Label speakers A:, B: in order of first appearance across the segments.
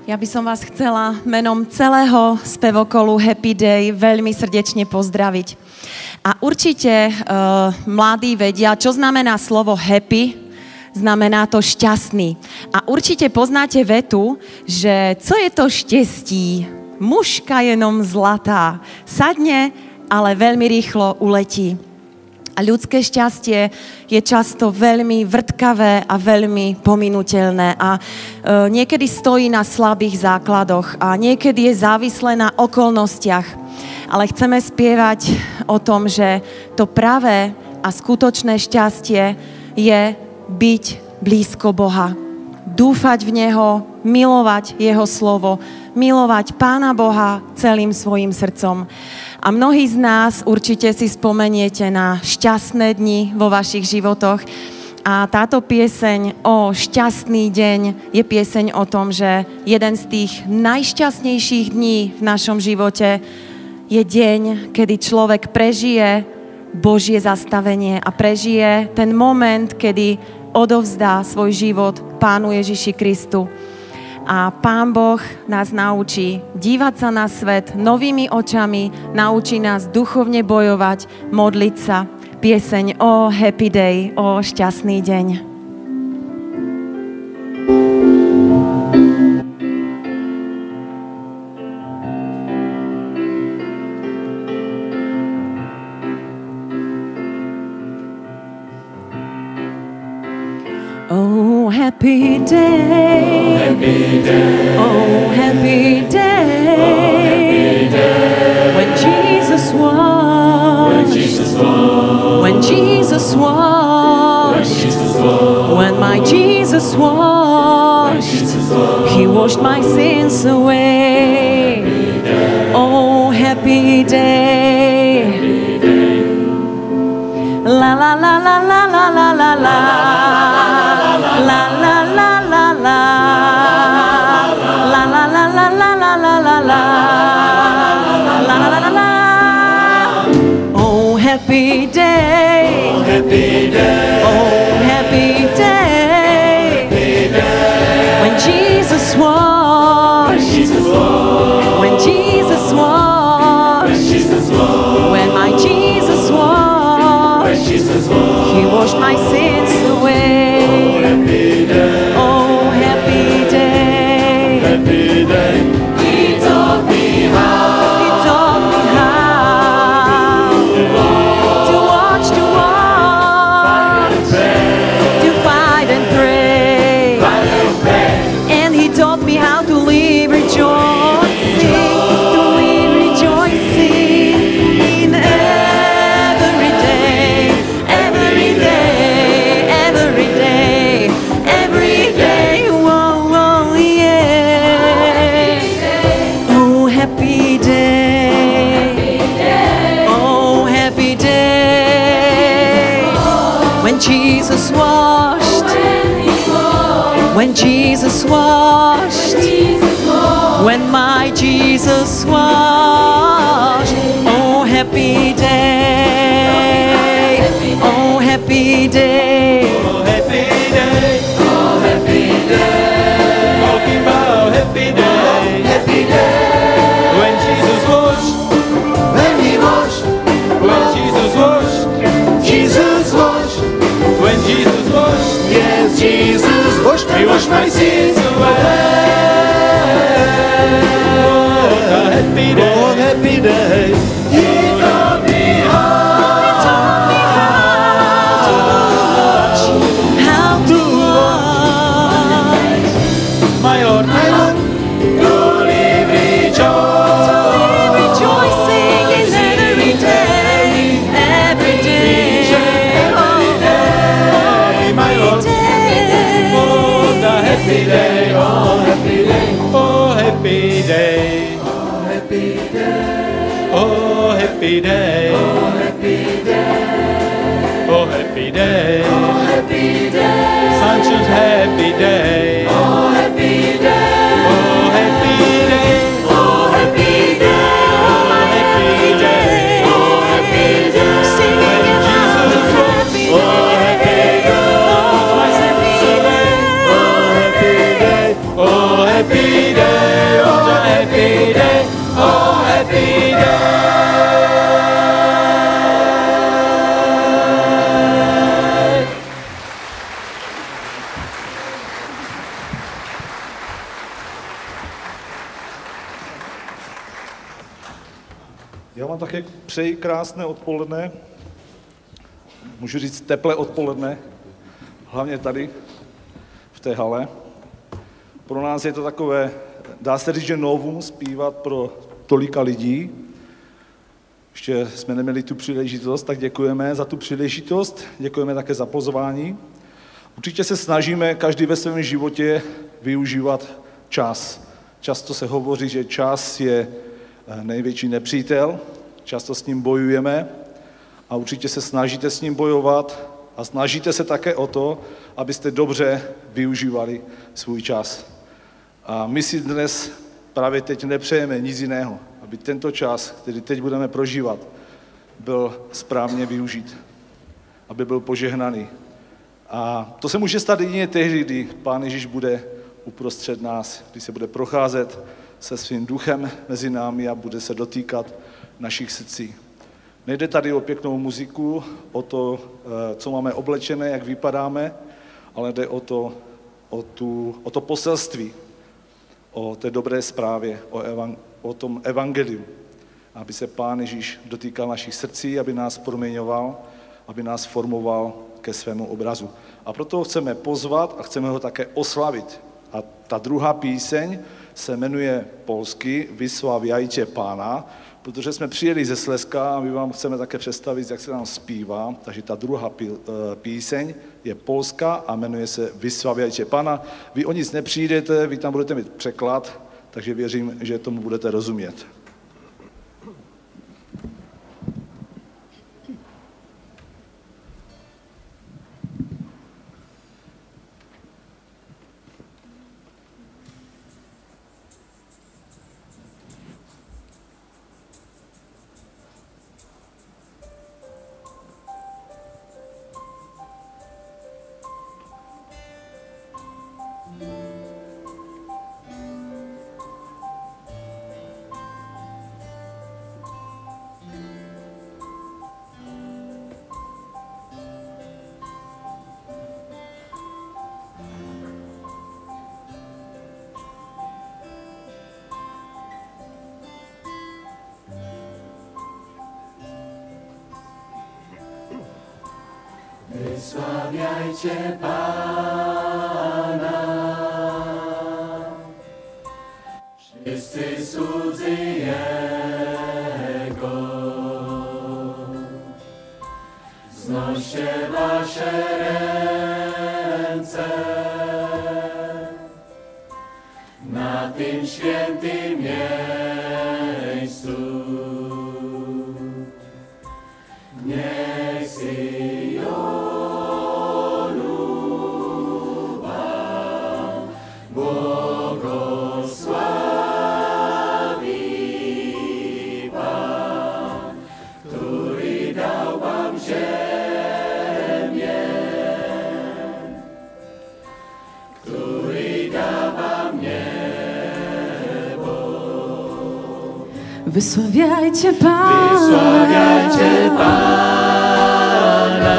A: Ja by som vás chcela menom celého spevokolu Happy Day veľmi srdečne pozdraviť. A určite mladí vedia, čo znamená slovo happy, znamená to šťastný. A určite poznáte vetu, že co je to štěstí? Muška jenom zlatá. Sadne, ale veľmi rýchlo uletí. A ľudské šťastie je často veľmi vrtkavé a veľmi pominuteľné a niekedy stojí na slabých základoch a niekedy je závislé na okolnostiach. Ale chceme spievať o tom, že to pravé a skutočné šťastie je byť blízko Boha. Dúfať v Neho, milovať Jeho slovo, milovať Pána Boha celým svojim srdcom. A mnohí z nás určite si spomeniete na šťastné dni vo vašich životoch. A táto pieseň o šťastný deň je pieseň o tom, že jeden z tých najšťastnejších dní v našom živote je deň, kedy človek prežije Božie zastavenie a prežije ten moment, kedy odovzdá svoj život Pánu Ježiši Kristu. A Pán Boh nás naučí dívať sa na svet novými očami, naučí nás duchovne bojovať, modliť sa. Pieseň o Happy Day, o šťastný deň. Oh, happy day.
B: Happy day.
A: Oh, happy day.
B: Oh, happy day.
A: When Jesus washed.
B: When Jesus washed.
A: When Jesus washed.
B: When Jesus washed.
A: When my Jesus washed.
B: When Jesus washed.
A: He washed my sins away. Oh, happy day.
B: Happy day.
A: La la la la la la la la la. La la la la la. La la la la la la la la la. La la la la la. Oh, happy day.
B: Oh, happy day.
A: Oh, happy day.
B: Happy day.
A: When Jesus washed.
B: Jesus washed.
A: When Jesus washed.
B: When Jesus washed.
A: When my Jesus washed.
B: When Jesus washed.
A: He washed my sins away.
B: Happy day.
A: Oh, happy day.
B: Happy day. He taught me how.
A: He taught me how to watch, to walk, to fight and pray. And He taught me how to live rejoicing, to live rejoicing in every day, every day, every day, every day. Whoa, whoa, yeah. Oh, happy day. Oh, happy day. When Jesus washed. When Jesus washed. When my Jesus washed. Oh, happy day. Oh, happy day.
B: Oh, happy day. Oh, happy day. Talking about happy day. Happy day. When Jesus washed. When He washed. When Jesus washed. Jesus washed. When Jesus washed. Yes, Jesus washed. He washed my sins away. Oh, a happy day. Oh, happy day. He taught me
A: How to watch.
B: my Lord, to live rejoice.
A: Rejoicing in every day, every day.
B: Every day, my Lord. Oh, the happy day, oh, happy day, oh, happy day, oh, happy day, oh, happy day, oh, happy day, oh, happy day, oh, happy day, such a happy day, oh, happy day, oh, happy day, oh, happy day, oh, happy day, oh, happy day,
A: Singing
B: when Jesus was, oh, happy day, oh, happy day, oh, happy day, oh, happy day.
C: vám také přeji krásné odpoledne. Můžu říct teplé odpoledne, hlavně tady v té hale. Pro nás je to takové, dá se říct, že novum zpívat pro tolika lidí. Ještě jsme neměli tu příležitost, tak děkujeme za tu příležitost, děkujeme také za pozvání. Určitě se snažíme každý ve svém životě využívat čas. Často se hovoří, že čas je největší nepřítel, často s ním bojujeme a určitě se snažíte s ním bojovat a snažíte se také o to, abyste dobře využívali svůj čas. A my si dnes právě teď nepřejeme nic jiného, aby tento čas, který teď budeme prožívat, byl správně využit, aby byl požehnaný. A to se může stát jedině tehdy, kdy Pán Ježíš bude uprostřed nás, když se bude procházet se svým duchem mezi námi a bude se dotýkat našich srdcí. Nejde tady o pěknou muziku, o to, co máme oblečené, jak vypadáme, ale jde o to poselství, o té dobré zprávě, o tom evangeliu, aby se Pán Ježíš dotýkal našich srdcí, aby nás proměňoval, aby nás formoval ke svému obrazu. A proto ho chceme pozvat a chceme ho také oslavit. A ta druhá píseň se jmenuje polsky Vysławiajcie Pána, protože jsme přijeli ze Slezska a my vám chceme také představit, jak se nám zpívá. Takže ta druhá píseň je polská a jmenuje se Vysławiajcie Pána. Vy o nic nepřijdete, vy tam budete mít překlad, takže věřím, že tomu budete rozumět.
B: Wysławiajcie Pana, wszyscy słudzy Jego. Znoście wasze ręce na tym świętym miejscu. Niech
D: Wysławiajcie Pana,
B: wysławiajcie Pana,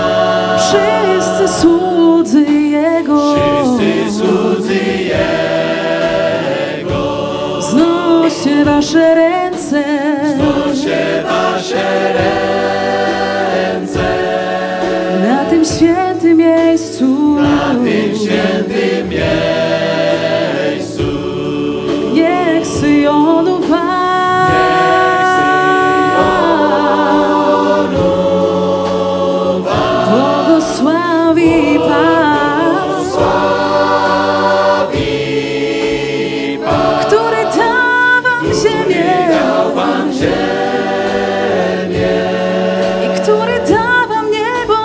D: wszyscy słudzy Jego,
B: wszyscy słudzy Jego.
D: Znoście wasze ręce,
B: znoście wasze ręce
D: na tym świętym miejscu,
B: na tym świętym miejscu.
D: Niech Syjonu Pan błogosławi Pan, który dał wam ziemię, i który da wam niebo,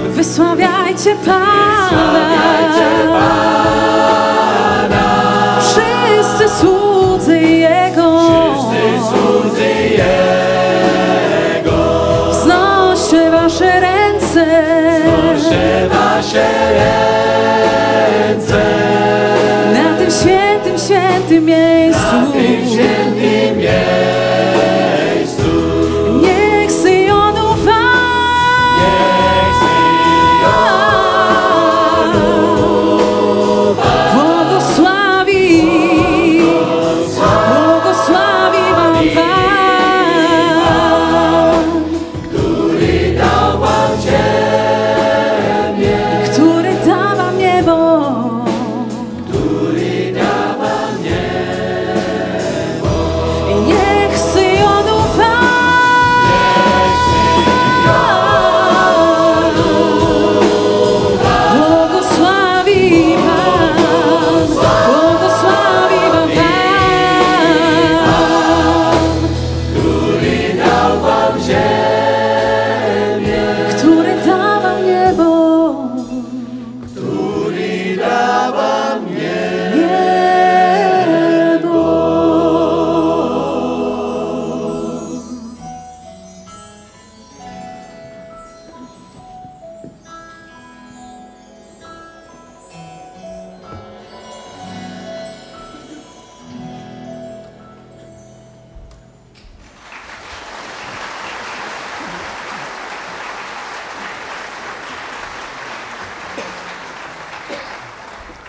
D: Wysławiajcie Pana, wszyscy słudzy Jego, wznoście wasze ręce, na tym świętym, świętym miejscu. Niech Syjonu Pan błogosławi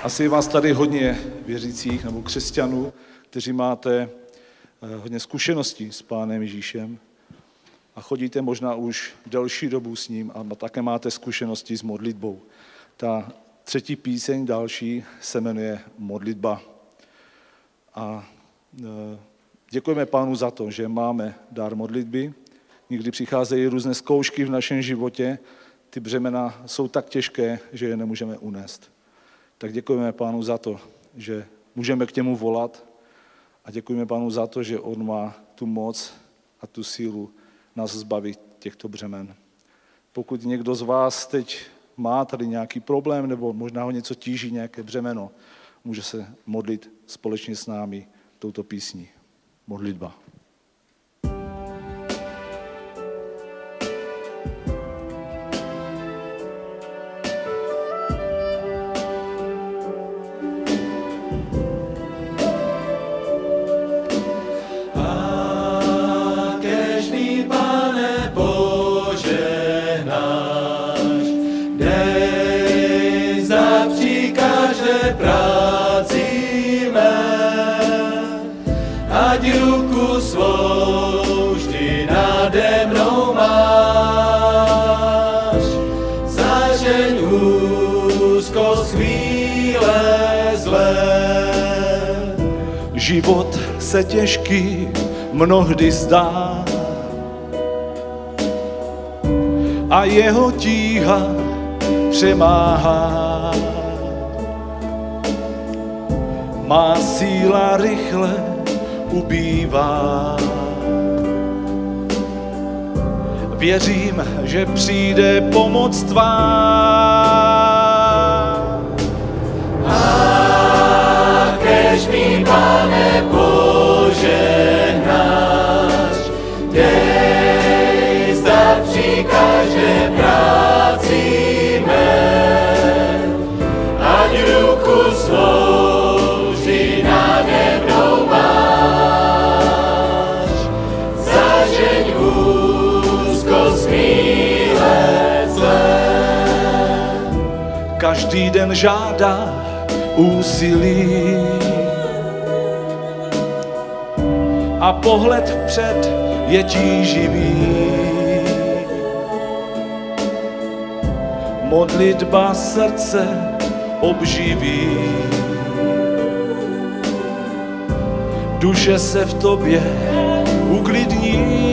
C: Asi je vás tady hodně věřících nebo křesťanů, kteří máte hodně zkušeností s Pánem Ježíšem a chodíte možná už delší dobu s ním a také máte zkušenosti s modlitbou. Ta třetí píseň další se jmenuje Modlitba. A děkujeme Pánu za to, že máme dar modlitby. Někdy přicházejí různé zkoušky v našem životě, ty břemena jsou tak těžké, že je nemůžeme unést. Tak děkujeme Pánu za to, že můžeme k němu volat a děkujeme Pánu za to, že on má tu moc a tu sílu nás zbavit těchto břemen. Pokud někdo z vás teď má tady nějaký problém nebo možná ho něco tíží, nějaké břemeno, může se modlit společně s námi touto písní. Modlitba.
B: Ať ruku svou vždy nade mnou máš, zažeň úzkost chvíle zlé.
C: Život se těžký mnohdy zdá a jeho tíha přemáhá. Má síla rychle ubývá. Věřím, že přijde pomoc tvá.
B: A kež mi, Pane, požehnáš, dej zdat při každé práci mé, ať ruku svou vždy nade mnou máš, zažeň úzkost chvíle zlé.
C: Každý den žádá úsilí a pohled vpřed je tíživý. Modlitba srdce obživí. Duše se v tobě uklidní.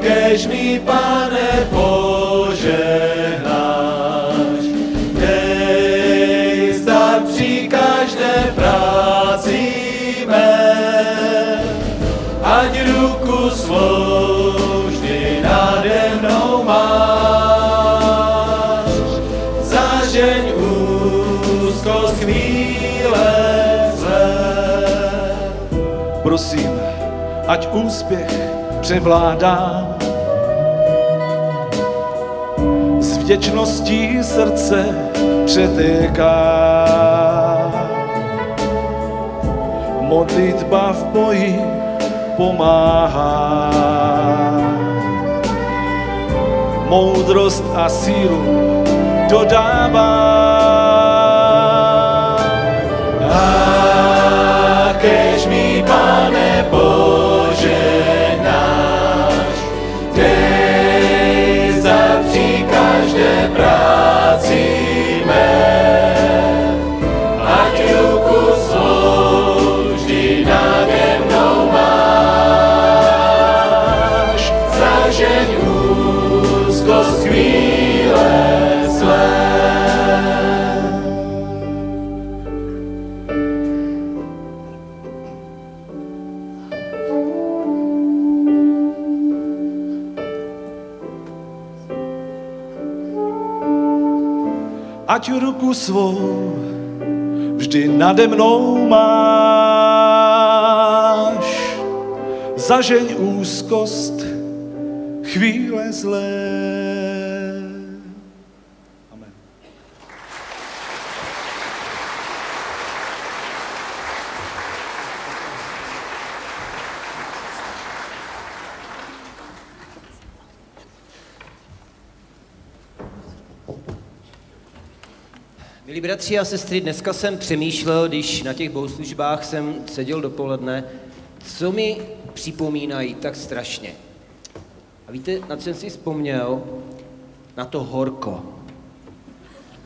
B: Kež mi, Pane, požehnáš, dej zdat při každé práci mé, ať ruku svou vždy nade mnou máš, zažeň úzkost chvíle zlé.
C: Prosím, ať úspěch převládá. S vděčností srdce přetéká. Modlitba v boji pomáhá. Moudrost a sílu dodává.
B: A kež mi, Pane, požehnáš, dej zdat při každé práci mé, ať ruku svou vždy nade mnou máš, zažeň úzkost chvíle zlé.
C: Ať ruku svou vždy nade mnou máš, zažeň úzkost chvíle zlé. Amen.
E: Milí bratři a sestry, dneska jsem přemýšlel, když na těch bohoslužbách jsem seděl dopoledne, co mi připomínají tak strašně. A víte, na co jsem si vzpomněl? Na to horko.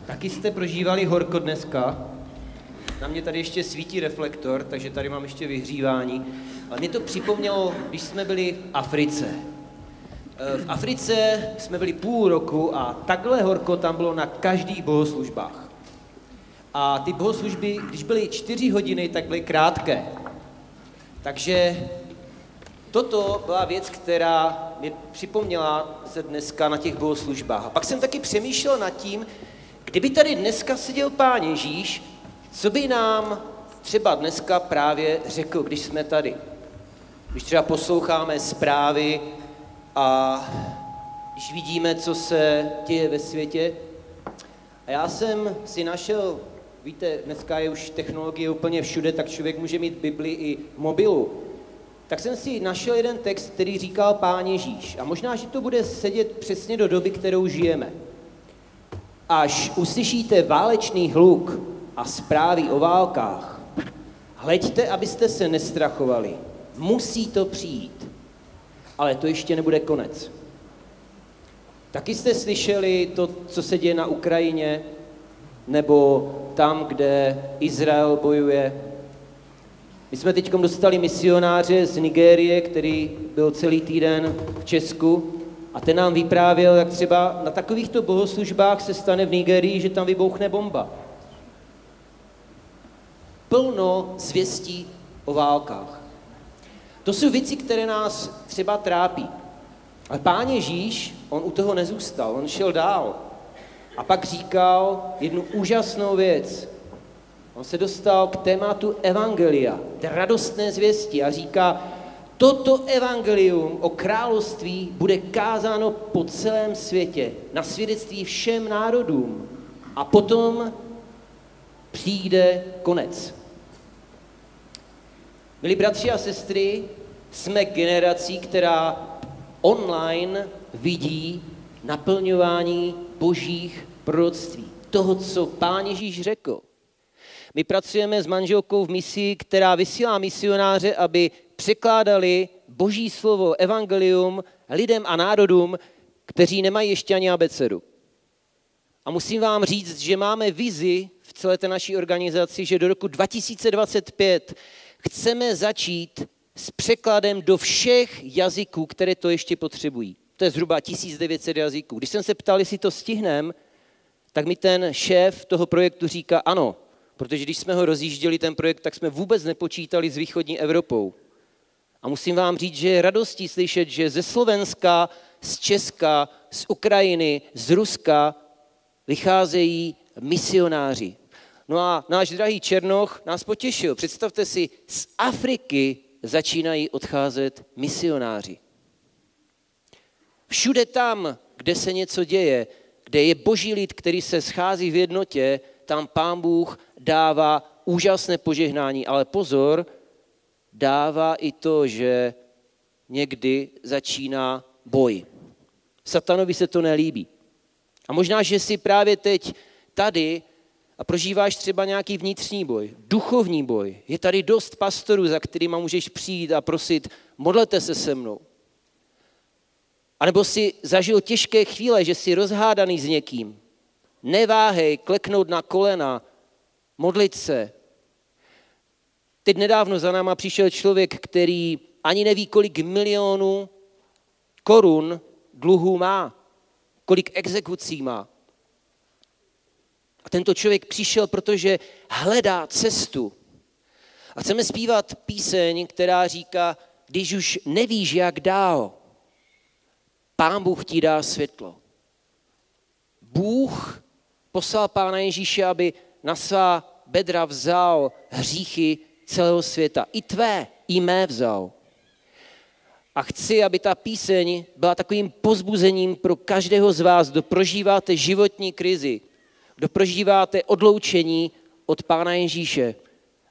E: Taky jste prožívali horko dneska? Na mě tady ještě svítí reflektor, takže tady mám ještě vyhřívání. Ale mě to připomnělo, když jsme byli v Africe. V Africe jsme byli půl roku a takhle horko tam bylo na každých bohoslužbách. A ty bohoslužby, když byly 4 hodiny, tak byly krátké. Takže toto byla věc, která mi připomněla se dneska na těch bohoslužbách. A pak jsem taky přemýšlel nad tím, kdyby tady dneska seděl Pán Ježíš, co by nám třeba dneska právě řekl, když jsme tady. Když třeba posloucháme zprávy a když vidíme, co se děje ve světě. A já jsem si našel, víte, dneska je už technologie úplně všude, tak člověk může mít Bibli i v mobilu. Tak jsem si našel jeden text, který říkal Pán Ježíš. A možná, že to bude sedět přesně do doby, kterou žijeme. Až uslyšíte válečný hluk a zprávy o válkách, hleďte, abyste se nestrachovali. Musí to přijít. Ale to ještě nebude konec. Taky jste slyšeli to, co se děje na Ukrajině, nebo tam, kde Izrael bojuje. My jsme teď dostali misionáře z Nigérie, který byl celý týden v Česku a ten nám vyprávěl, jak třeba na takovýchto bohoslužbách se stane v Nigérii, že tam vybouchne bomba. Plno zvěstí o válkách. To jsou věci, které nás třeba trápí. Ale Pán Ježíš, on u toho nezůstal, on šel dál. A pak říkal jednu úžasnou věc. On se dostal k tématu evangelia, té radostné zvěsti a říká, toto evangelium o království bude kázáno po celém světě, na svědectví všem národům. A potom přijde konec. Milí bratři a sestry, jsme generací, která online vidí naplňování božích proroctví. Toho, co Pán Ježíš řekl. My pracujeme s manželkou v misi, která vysílá misionáře, aby překládali boží slovo, evangelium lidem a národům, kteří nemají ještě ani abecedu. A musím vám říct, že máme vizi v celé té naší organizaci, že do roku 2025 chceme začít s překladem do všech jazyků, které to ještě potřebují. To je zhruba 1900 jazyků. Když jsem se ptal, jestli to stihnem, tak mi ten šéf toho projektu říká ano, protože když jsme ho rozjížděli, ten projekt, tak jsme vůbec nepočítali s východní Evropou. A musím vám říct, že je radostí slyšet, že ze Slovenska, z Česka, z Ukrajiny, z Ruska vycházejí misionáři. No a náš drahý Černoch nás potěšil. Představte si, z Afriky začínají odcházet misionáři. Všude tam, kde se něco děje, kde je boží lid, který se schází v jednotě, tam Pán Bůh dává úžasné požehnání. Ale pozor, dává i to, že někdy začíná boj. Satanovi se to nelíbí. A možná, že si právě teď tady a prožíváš třeba nějaký vnitřní boj, duchovní boj. Je tady dost pastorů, za kterýma můžeš přijít a prosit, modlete se se mnou. A nebo si zažil těžké chvíle, že jsi rozhádaný s někým. Neváhej kleknout na kolena, modlit se. Teď nedávno za náma přišel člověk, který ani neví, kolik milionů korun dluhů má, kolik exekucí má. A tento člověk přišel, protože hledá cestu. A chceme zpívat píseň, která říká, když už nevíš, jak dál, Pán Bůh ti dá světlo. Bůh poslal Pána Ježíše, aby na svá bedra vzal hříchy celého světa. I tvé, i mé vzal. A chci, aby ta píseň byla takovým povzbuzením pro každého z vás, kdo prožíváte životní krizi, kdo prožíváte odloučení od Pána Ježíše,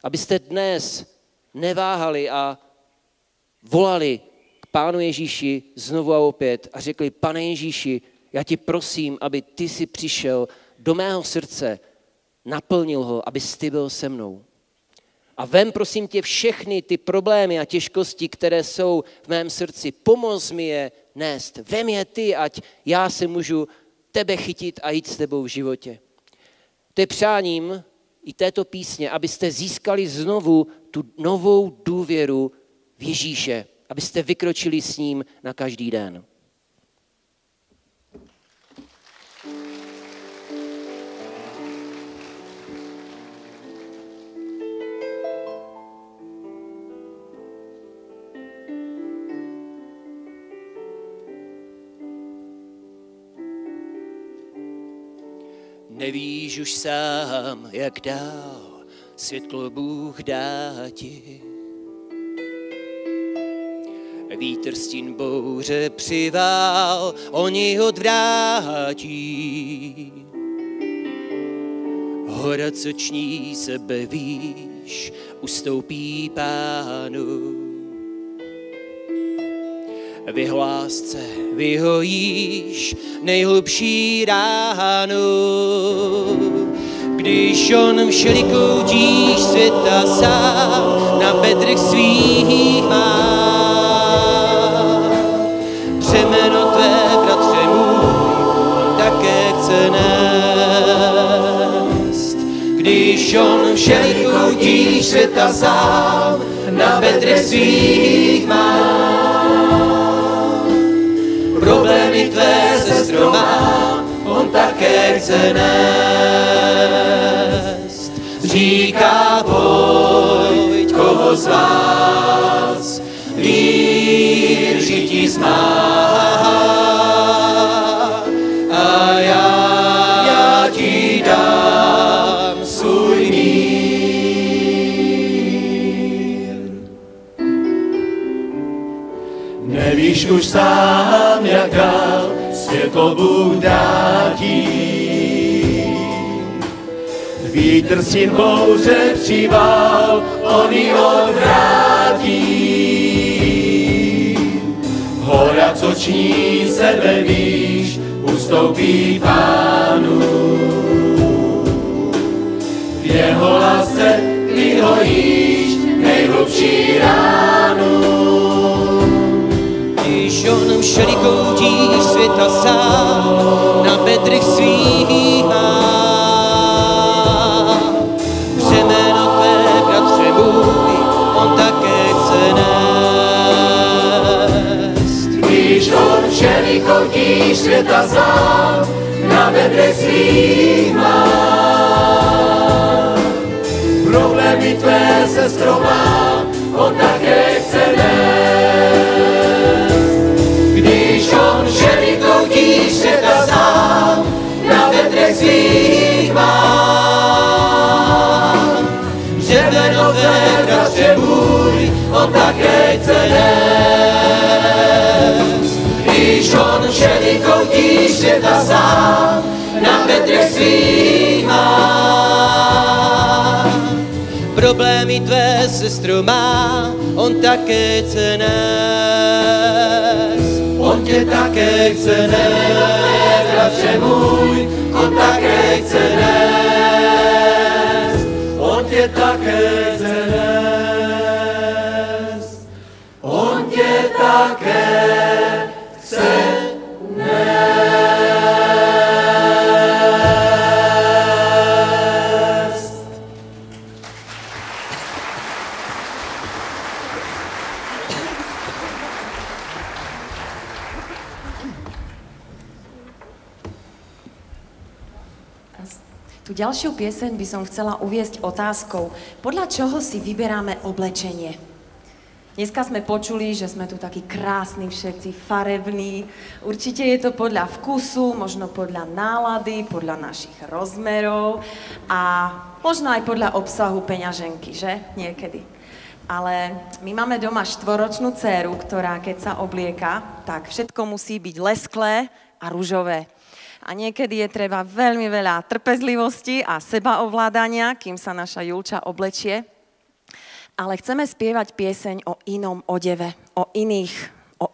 E: abyste dnes neváhali a volali k Pánu Ježíši znovu a opět a řekli, Pane Ježíši, já tě prosím, aby ty si přišel do mého srdce, naplnil ho, abys ty byl se mnou. A vem, prosím tě, všechny ty problémy a těžkosti, které jsou v mém srdci, pomoz mi je nést. Vem je ty, ať já se můžu tebe chytit a jít s tebou v životě. To je přáním i této písně, abyste získali znovu tu novou důvěru v Ježíše, abyste vykročili s ním na každý den. Nevíš už sám, jak dál světlo Bůh dá ti. Vítr stín bouře přivál, oni odvrátí. Hora, co ční sebe víš, ustoupí Pánu. V jeho lásce vyhojíš nejhlubší ránu. Když on všelikoutíš světa sám na bedrech svých má. Břemeno tvé, bratře můj, také chce nést. Když on všelikoutíš světa sám na bedrech svých má. Problémy tvé, sestro, má, on také chce nést. Říká, pojď, koho z vás vír žití zmáhá. A já ti dám svůj mír. Nevíš už sám, jak dál světlo Bůh dá ti. Vítr stín bouře přivál, on ji odvrátí. Hora, co ční sebe víš, ustoupí Pánu. V jeho lásce vyhojíš nejhlubší ránu. Když on všelikoutíš světa sám na bedrech svých má. Břemeno tvé, bratře můj, on také chce nést. Když on všelikoutíš světa sám na bedrech svých má. Problémy tvé, sestro, má, on také chce nést. Když on všelikoutíš světa sám na bedrech svých má. Břemeno tvé, bratře můj, on také chce nést. Když on všelikoutíš světa sám na bedrech svých má. Problémy tvé, sestro, má, on také chce nést. On tě také chce nést, bratře můj, on také chce nést. On tě také chce nést. On tě také chce nést.
A: Tu ďalšiu pieseň by som chcela uviesť otázkou, podľa čoho si vyberáme oblečenie. Dneska sme počuli, že sme tu takí krásni všetci, farební. Určite je to podľa vkusu, možno podľa nálady, podľa našich rozmerov a možno aj podľa obsahu peňaženky, že? Niekedy. Ale my máme doma 4-ročnú dcéru, ktorá keď sa oblieka, tak všetko musí byť lesklé a ružové. A niekedy je treba veľmi veľa trpezlivosti a sebaovládania, kým sa naša Julča oblečie. Ale chceme spievať pieseň o inom odeve, o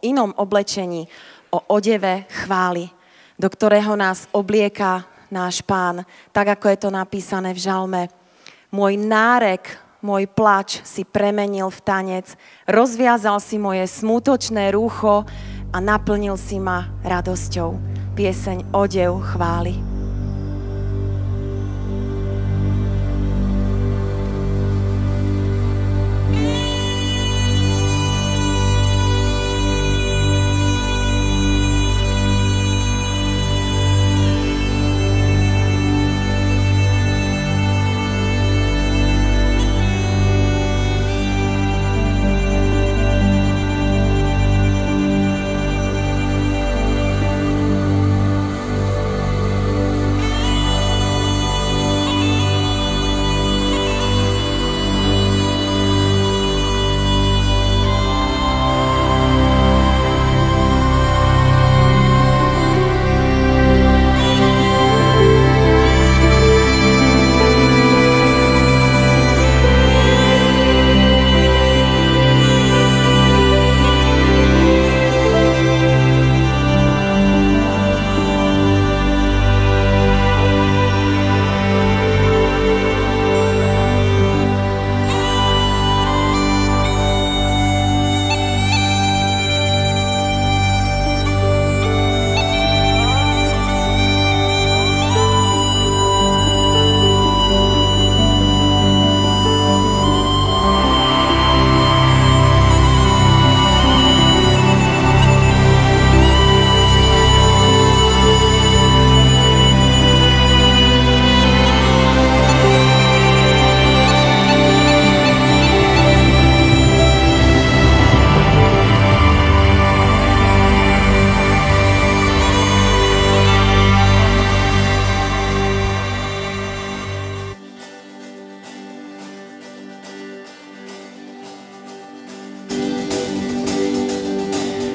A: inom oblečení, o odeve chvály, do ktorého nás oblieka náš Pán. Tak, ako je to napísané v žalme. Môj nárek, môj plač si premenil v tanec, rozviazal si moje smútočné rúcho a naplnil si ma radosťou. Pieseň Odev chvály.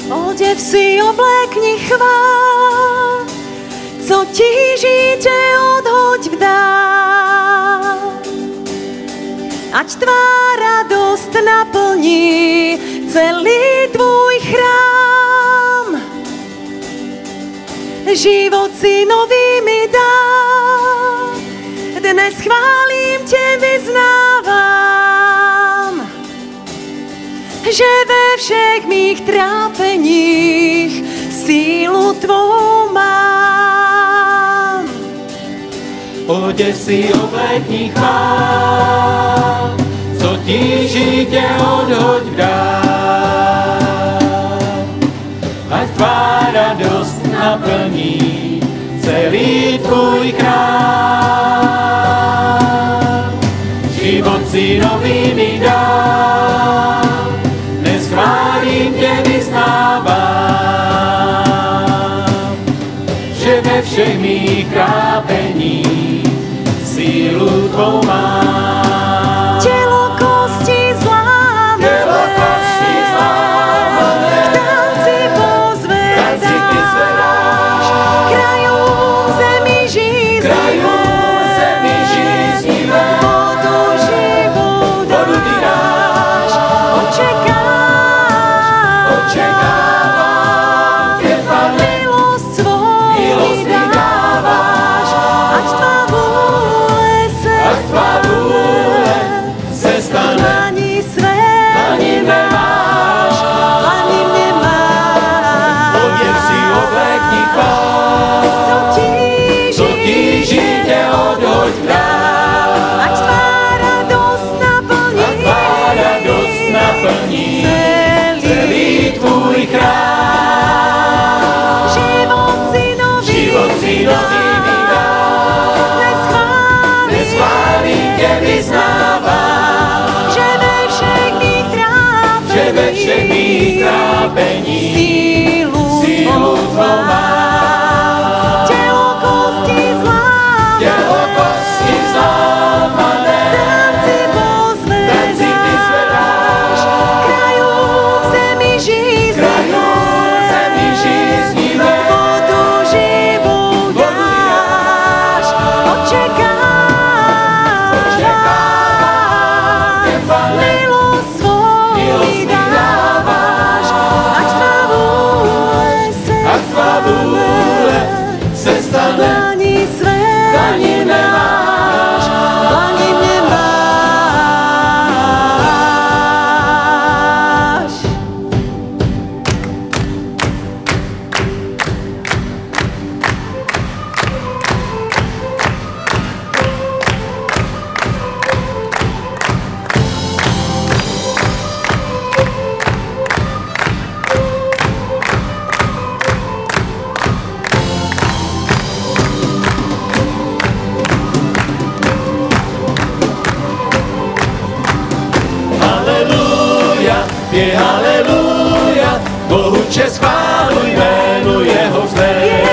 A: Odev si oblekni chvál, co tížíte odhoď vdál. Ať tvá radost naplní celý tvůj chrám. Život si nový mi dá, dnes chválím tě, vyznávám, že ve všech mých trápeních sílu tvou mám.
B: Odev si oblekni chvál, co tíží tě odhoď vdál. Ať tvá radost naplní celý tvůj chrám. Život si nový mi dá, dnes chválím tě, vyznávám, že ve všech mých trápeních sílu tvou mám.
A: Tělo kosti zlámané, k tanci pozvedáš, krajům zemi žíznivé, vodu živou dáš, očekávám, milost svou mi dáváš, ať tvá vůle se stane, dlaní své nemáš, dlaní mě máš.
B: Odev si oblekni chvál, co tíží tě odhoď vdál.
A: Ať tvá radost naplní
B: celý tvůj chrám.
A: život si nový mi dá, dnes chválím tě, vyznávám, že ve všech mých trápeních sílu tvou mám. Tělo kosti zlámané, tanci pozvedáš, krajům zemi žíznivé, vodu živou dáš, očekávám, milost svou mi dáváš, ať tvá vůle
B: pěj haleluja, Bohu čest chválu jménu jeho vzdej.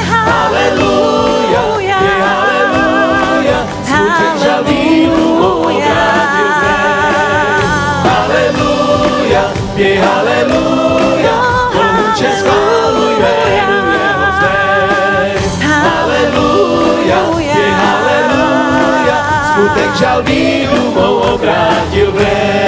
B: Haleluja, pěj haleluja, smutek žal víru obrátil znej. Haleluja, pěj haleluja, Bohu čest chválu jménu jeho vzdej. Haleluja, pěj haleluja, smutek žal víru mou obrátil znej.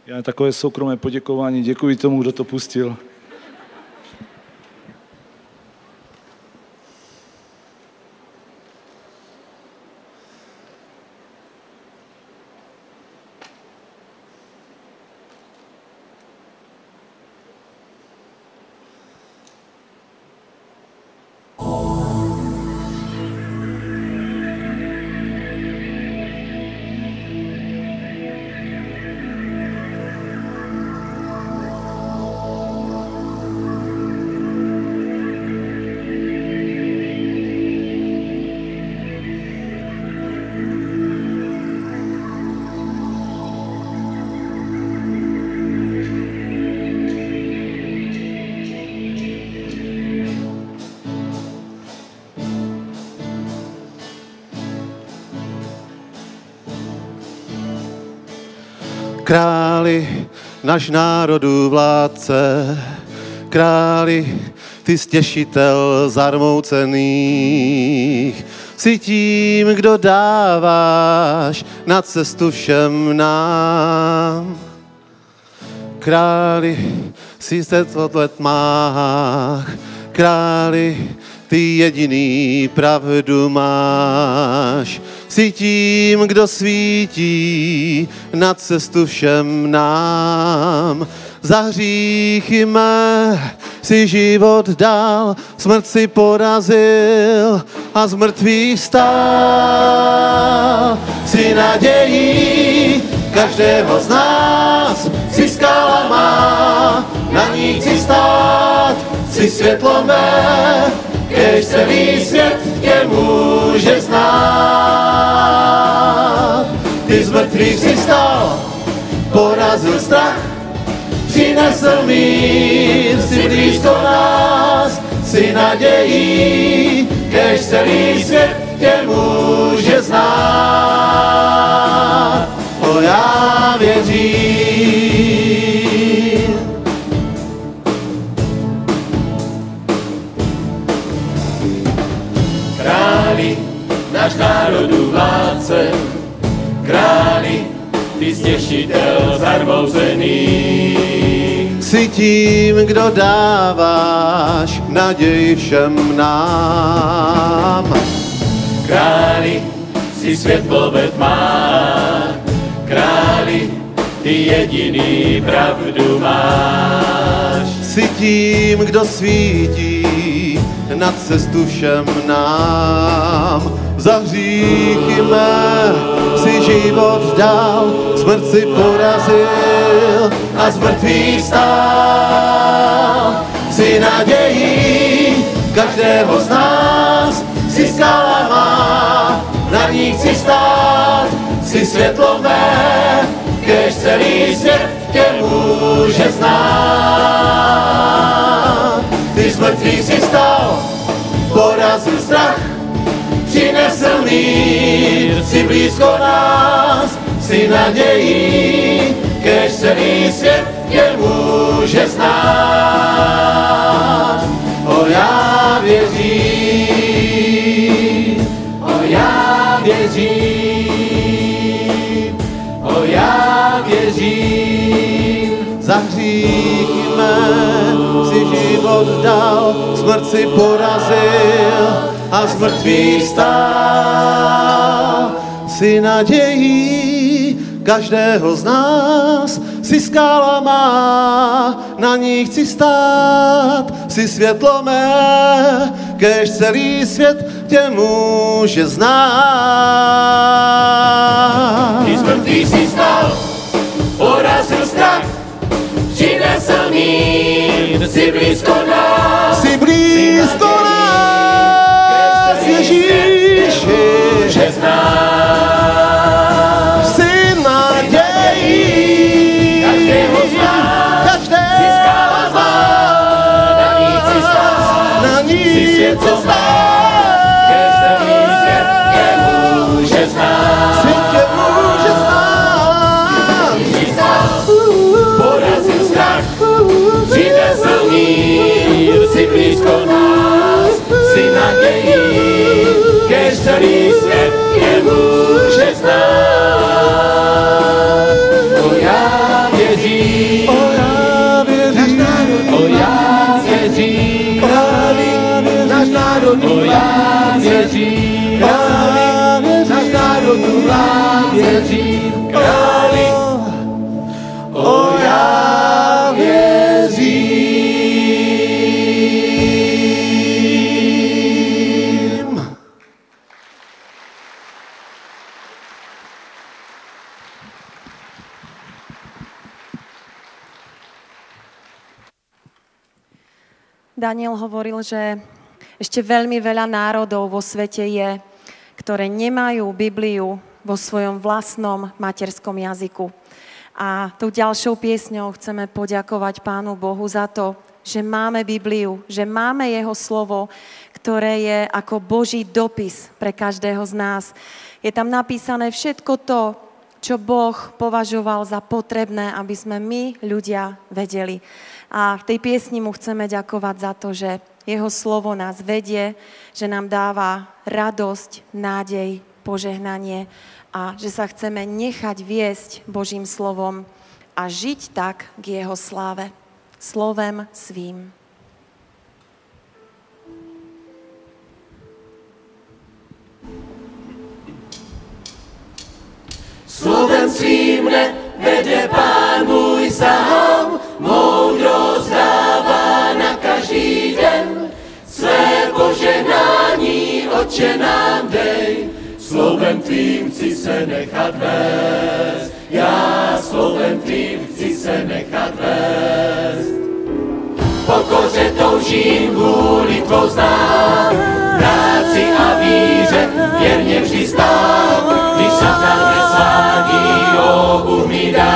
C: Já takové soukromé poděkování, děkuji tomu, kdo to pustil.
F: Králi, náš národů vládce, králi, ty stěšitel zarmoucených, si tím, kdo dáváš na cestu všem nám. Králi, si světlo v tmách, králi, ty jediný pravdu máš. Si tím, kdo svítí na cestu všem nám. Za hříchy mé si život dal, smrt si porazil a z mrtvých vstal. Si nadějí každého z nás, si skala má, na ní chci stát, si světlo mé, kež celý svět tě může znát. Ty z mrtvých si stal, porazil strach, přinesl mír, si blízko nás, si nadějí, kež celý svět tě může znát. O já věřím.
B: Králi, náš národů vládce, králi, ty stěšitel zarmoucený.
F: Si tím, kdo dáváš naději všem nám.
B: Králi, si světlo ve tmách, králi, ty jediný pravdu máš.
F: Si tím, kdo svítí na cestu všem nám. Za hříchy mé si život dal, smrt si porazil a z mrtvých stál. Si nadějí každého z nás, si skala má, na ní chci stát, si světlo mé, kež celý svět tě může znát. Ty z mrtvých si stal, porazil strach, přinesl mír, si blízko nás, si nadějí, kež celý svět tě může znát. oddal, smrt si porazil a z mrtvých vstál. Si nadějí každého z nás, si skála má, na ní chci stát, si světlo mé, kéž celý svět tě může znát.
B: Ty z mrtvých si stal, porazil strach, přinesl mír, si blízko nás,
F: Ježíši,
B: může znát.
F: si nadějí
B: Každého z nás, si skála má, na ní chci stát,
F: na ní
B: si svět co má, kež celý svět tě může znát.
F: svět tě může znát.
B: Si stal, porazil strach, přinesl mír, si blízko nás, si nadějí, kež celý svět tě může znát. O já věřím,
F: O já věřím,
B: o já věřím, králi, náš národ já věřím, králi, náš národ věřím, králi, o já věřím.
A: Daniel hovoril, že ešte veľmi veľa národov vo svete je, ktoré nemajú Bibliu vo svojom vlastnom materskom jazyku. A tou ďalšou piesňou chceme poďakovať Pánu Bohu za to, že máme Bibliu, že máme Jeho slovo, ktoré je ako Boží dopis pre každého z nás. Je tam napísané všetko to, čo Boh považoval za potrebné, aby sme my, ľudia, vedeli. A v tej piesni mu chceme ďakovať za to, že jeho slovo nás vedie, že nám dáva radosť, nádej, požehnanie a že sa chceme nechať viesť Božím slovom a žiť tak k jeho sláve. Slovem svým.
B: Slovem svým mne vede Pán můj sám, moudrost dává na každý den. Své požehnání, Otče, nám dej, slovem tvým chci se nechat vést. Já slovem tvým chci se nechat vést. Pokoře toužím, vůli tvou znám, v práci a víře věrně vždy stát. Když Satan mě svádí, Bůh mi dá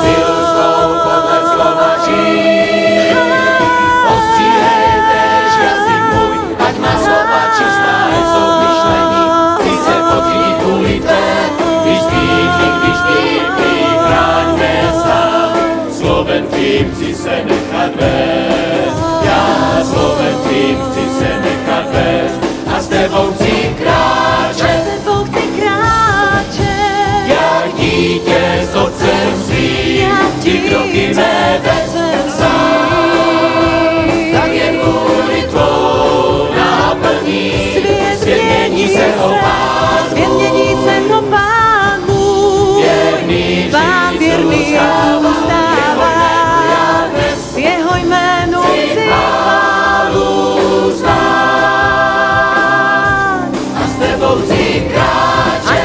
B: silu svou podle slova žít. Ostříhej též jazyk můj, ať má slova čistá jsou myšlení. Chci se pokrýt vůli tvé, když býtí, chráň mé stát. Slovem tvým chci se nechat vést, já slovem tvým chci se nechat vést a s tebou chci kráčet. Jak dítě s otcem svým, ty kroky mé tak jen vůli tvou naplní. Svět mění se ho Pán můj, věrný vždy zůstává, jeho jménu chci chválu vzdát. A s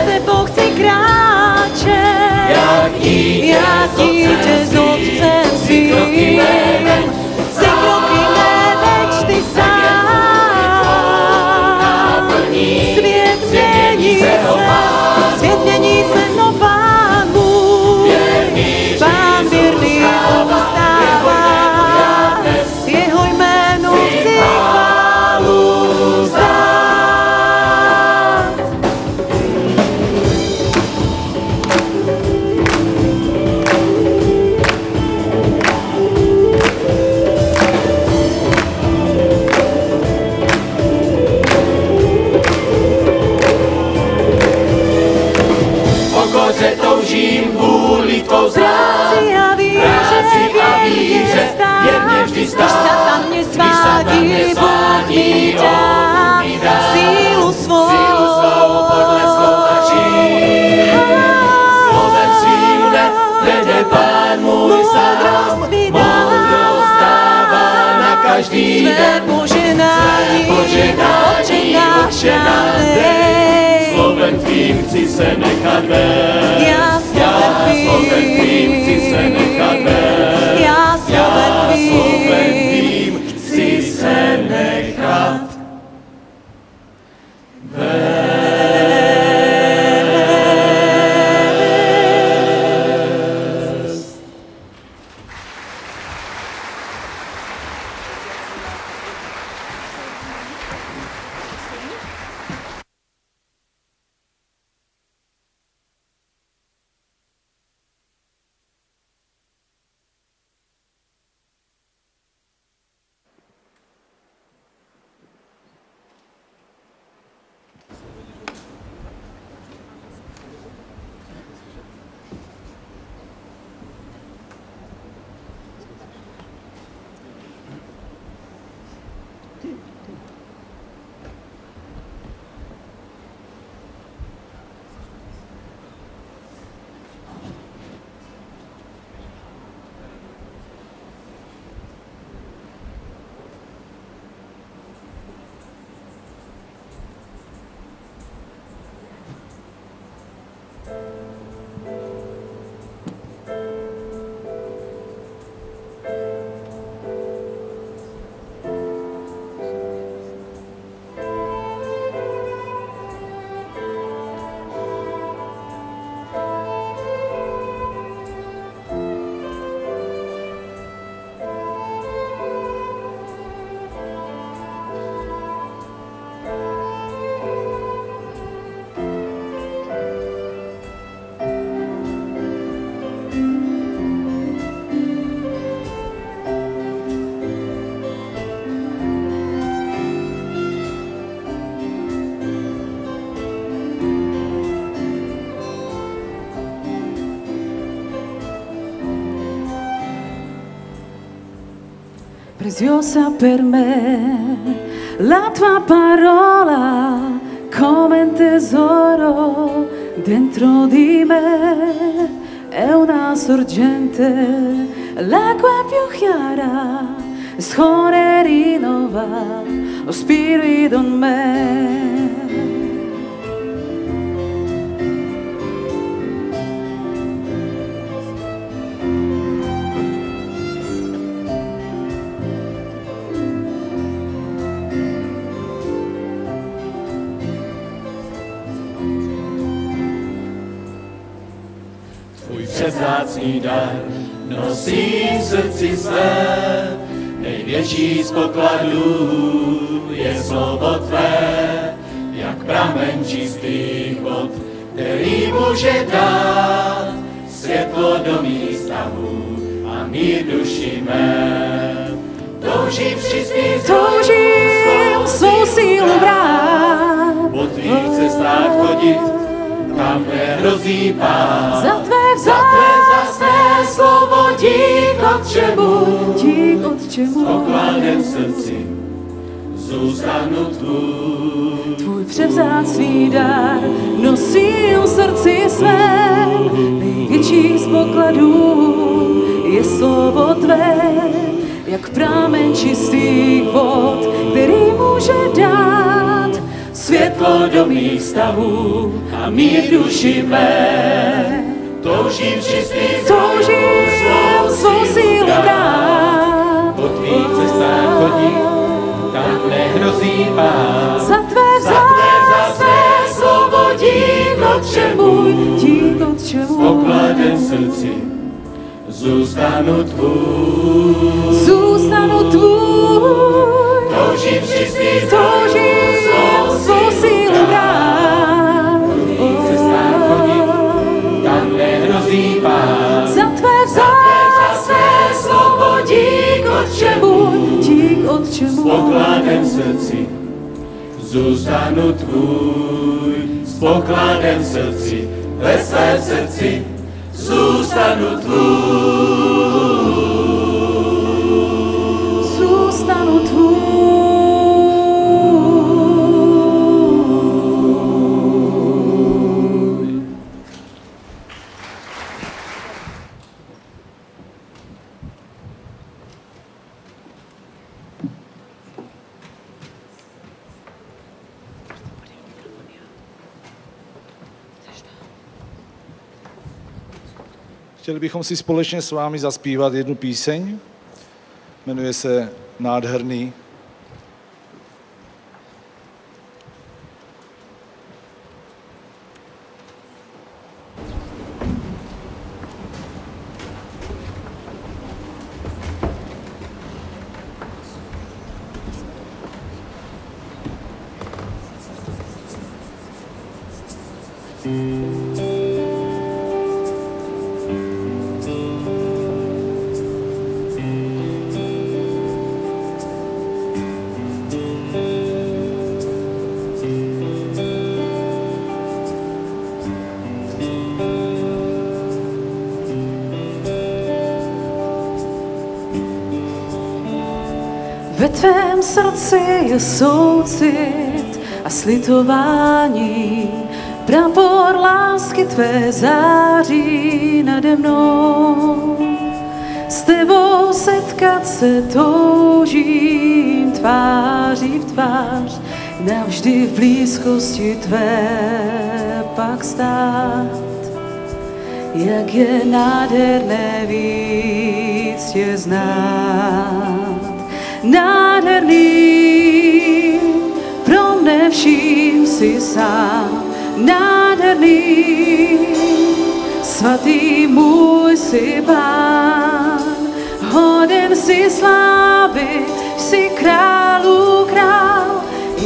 B: tebou chci kráčet, jak dítě s otcem svým, si kroky neveď ty sám. Svět mění se, no Pán můj, Pán věrný zůstává, jeho jménu chci chválu vzdát.
A: mne svádí, Bůh mi dá sílu svou
F: podle slova žít. Slovem svým vede Pán můj sám, moudrost dává na každý den.
A: požehnání
F: Otče nám dej. Slovem tvým chci se nechat vést.
A: Já
F: slovem tvým chci se nechat vést.
A: Já
F: slovem tvým chci se nechat vést.
D: Preziosa per me la tua parola come un tesoro dentro di me, è una sorgente, l'acqua più chiara, scorre e rinnova lo spirito in me.
F: Vzácný dar nosím v srdci své, největší z pokladů je slovo tvé, jak pramen čistých vod, který může dát světlo do mých stavů a mír duši mé. Toužím v čistých
D: Toužím svou sílu brát,
F: po tvých cestách chodit, tam nehrozí pád.
D: za tvé
F: vzácné slovo dík od čemu,
D: pokladem
F: v srdci zůstanu tvůj.
D: Tvůj převzácný dar nosím v srdci své, největší z pokladů je slovo tvé, jak pramen čistých vod, který může dát
F: Světlo do mých stavů a mír duši mé. Toužím v čistých
D: svou sílu brát,
F: po tvých cestách chodit, tam nehrozí pád.
D: za tvé vzácné slovo dík od čemu,
F: Pokladem v srdci zůstanu tvůj. Toužím v čistých
D: svou sílu brát,
F: tam nehrozí pád.
D: za tvé vzácné slovo dík od čemu,
F: Pokladem v srdci zůstanu tvůj. S pokladem v srdci, ve svém srdci zůstanu tvůj.
D: pánu tvůj.
C: Chtěli bychom si společně s vámi zaspívat jednu píseň. Jmenuje se Nádherný.
D: Ve tvém srdci je soucit a slitování, prapor lásky tvé září nade mnou. S tebou setkat se toužím tváří v tvář, navždy v blízkosti tvé pak stát. Jak je nádherné víc tě znát. Nádherný, pro mne vším si sám. Nádherný, svatý můj si Pán. Hoden si slávy, si králu král.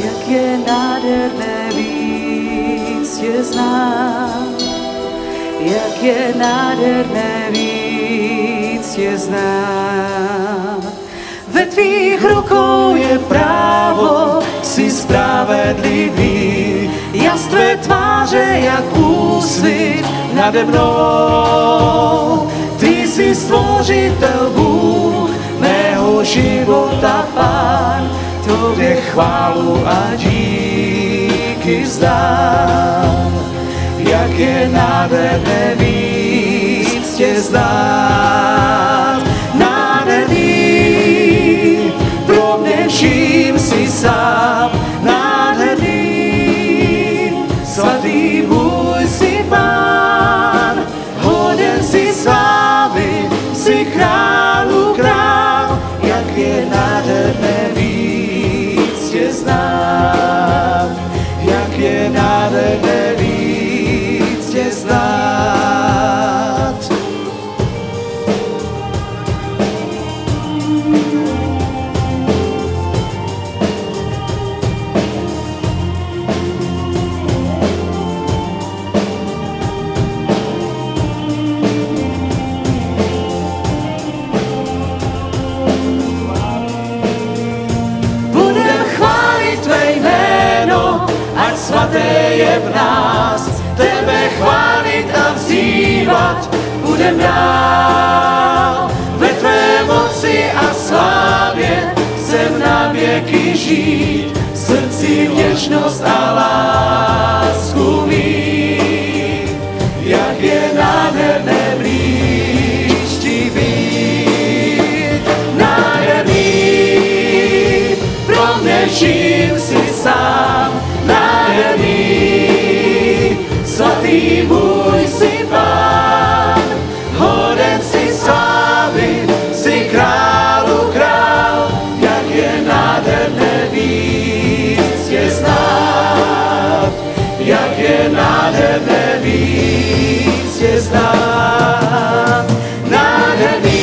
D: Jak je nádherné víc tě znát. Jak je nádherné víc tě znát. Ve tvých rukou je právo, jsi spravedlivý, jas tvé tváře jak úsvit nade mnou. Ty jsi stvořitel Bůh mého života Pán, tobě chválu a díky vzdám. Jak je nádherné víc tě znát. Nádherný, pro mne vším si sám. Nádherný, svatý můj si Pán. Hoden si slávy, si králu král. Jak je nádherné víc tě znát. Jak je nádherné víc tě znát. Budem chválit tvé jméno, ať svaté je v nás. Tebe chválit a vzývat budem dál. Ve tvé moci a slávě chcem na věky žít. V srdci vděčnost a lásku mít. Jak je nádherné blíž ti být. Nádherný, pro mne vším si sám. Nádherný, svatý můj si Pán. Hoden si slávy, si králu král. Jak je nádherné víc tě znát. Jak je nádherné víc tě znát. Nádherný,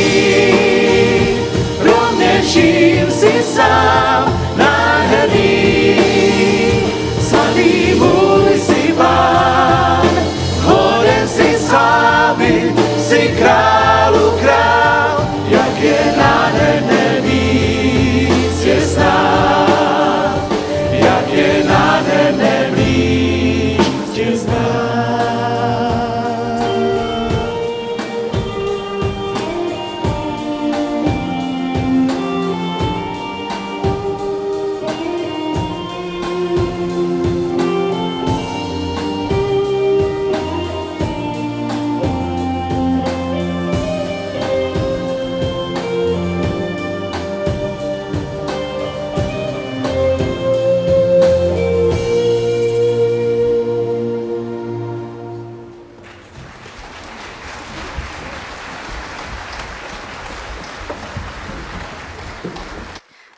D: pro mne vším si sám. Nádherný, svatý můj si Pán. Hoden si slávy, si králu král. Jak je nádherné víc tě znát. Jak je nádherné víc tě znát.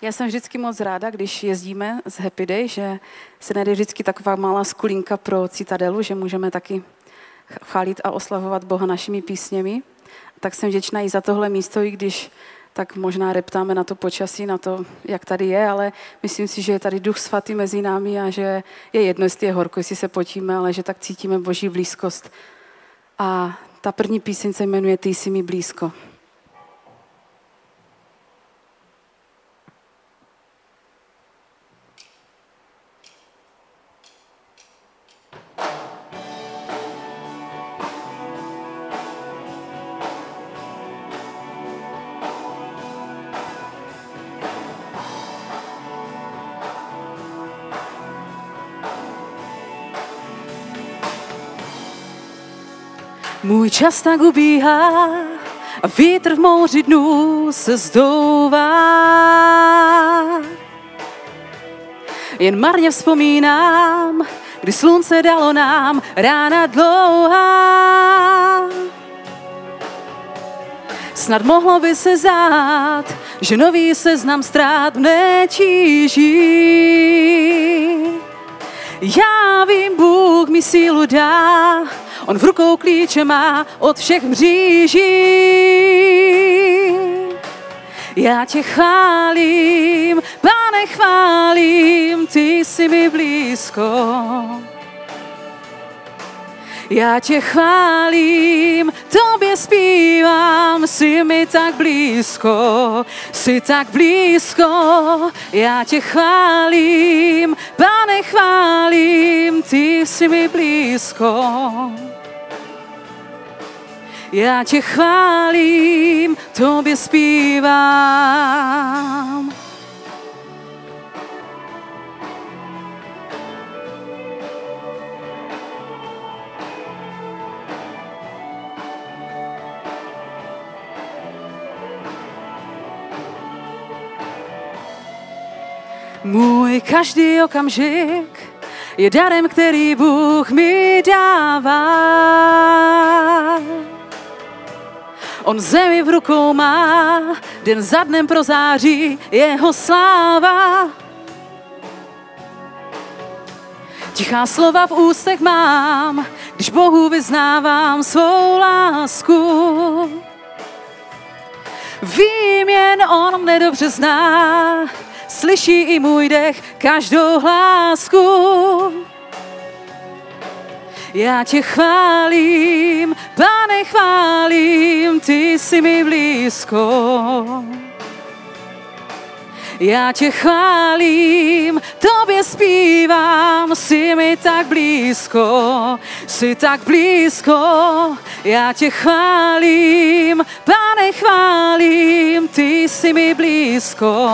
G: Já jsem vždycky moc ráda, když jezdíme z Happy Day, že se najde vždycky taková malá skulinka pro Citadelu, že můžeme taky chválit a oslavovat Boha našimi písněmi. Tak jsem vděčná i za tohle místo, i když tak možná reptáme na to počasí, na to, jak tady je, ale myslím si, že je tady Duch Svatý mezi námi a že je jedno, jestli je horko, jestli se potíme, ale že tak cítíme Boží blízkost. A ta první píseň se jmenuje Ty jsi mi blízko. Můj čas tak ubíhá a vítr v moři dnů se zdouvá. Jen marně vzpomínám, kdy slunce dalo nám rána dlouhá. Snad mohlo by se zdát, že nový seznam ztrát mne tíží. Já vím, Bůh mi sílu dá, on v rukou klíče má od všech mříží. Já tě chválím, Pane, chválím, ty jsi mi blízko. Já tě chválím, tobě zpívám, jsi mi tak blízko, jsi tak blízko. Já tě chválím, Pane, chválím, ty jsi mi blízko. Já tě chválím, tobě zpívám. Můj každý okamžik je darem, který Bůh mi dává. On zemi v rukou má, den za dnem prozáří jeho sláva. Tichá slova v ústech mám, když Bohu vyznávám svou lásku. Vím, jen on mne dobře zná, slyší i můj dech, každou hlásku. Já tě chválím, Pane, chválím, ty jsi mi blízko. Já tě chválím, tobě zpívám, jsi mi tak blízko, jsi tak blízko. Já tě chválím, Pane, chválím, ty jsi mi blízko.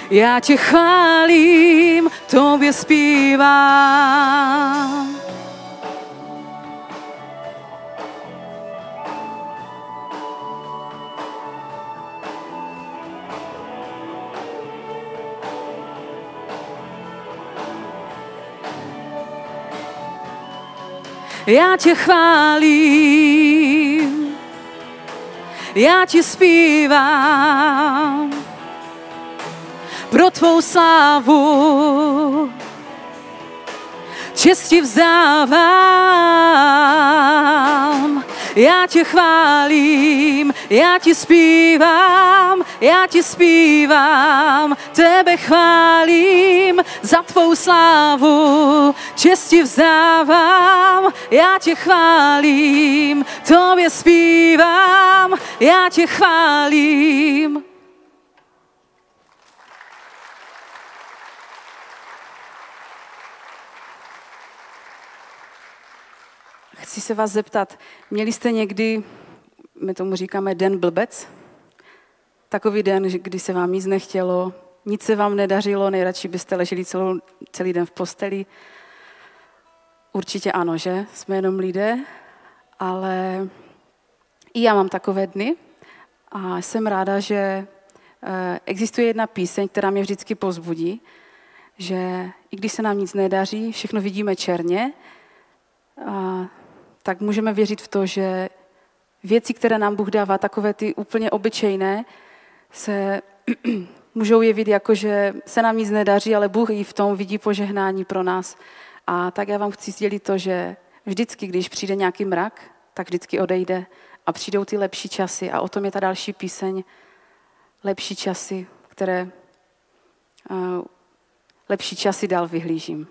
G: Já tě chválím, tobě zpívám. Já tě chválím, já ti zpívám pro tvou slávu, čest ti vzdávám. Já tě chválím, já ti zpívám, tebe chválím za tvou slávu, čest ti vzdávám. Já tě chválím, tobě zpívám, já tě chválím. Chci se vás zeptat, měli jste někdy, my tomu říkáme den blbec? Takový den, kdy se vám nic nechtělo, nic se vám nedařilo, nejradši byste leželi celý den v posteli. Určitě ano, že? Jsme jenom lidé, ale i já mám takové dny a jsem ráda, že existuje jedna píseň, která mě vždycky povzbudí, že i když se nám nic nedaří, všechno vidíme černě, tak můžeme věřit v to, že věci, které nám Bůh dává, takové ty úplně obyčejné, se můžou jevit jako, že se nám nic nedaří, ale Bůh i v tom vidí požehnání pro nás. A tak já vám chci sdělit to, že vždycky, když přijde nějaký mrak, tak vždycky odejde a přijdou ty lepší časy. A o tom je ta další píseň, lepší časy, které lepší časy dál vyhlížím.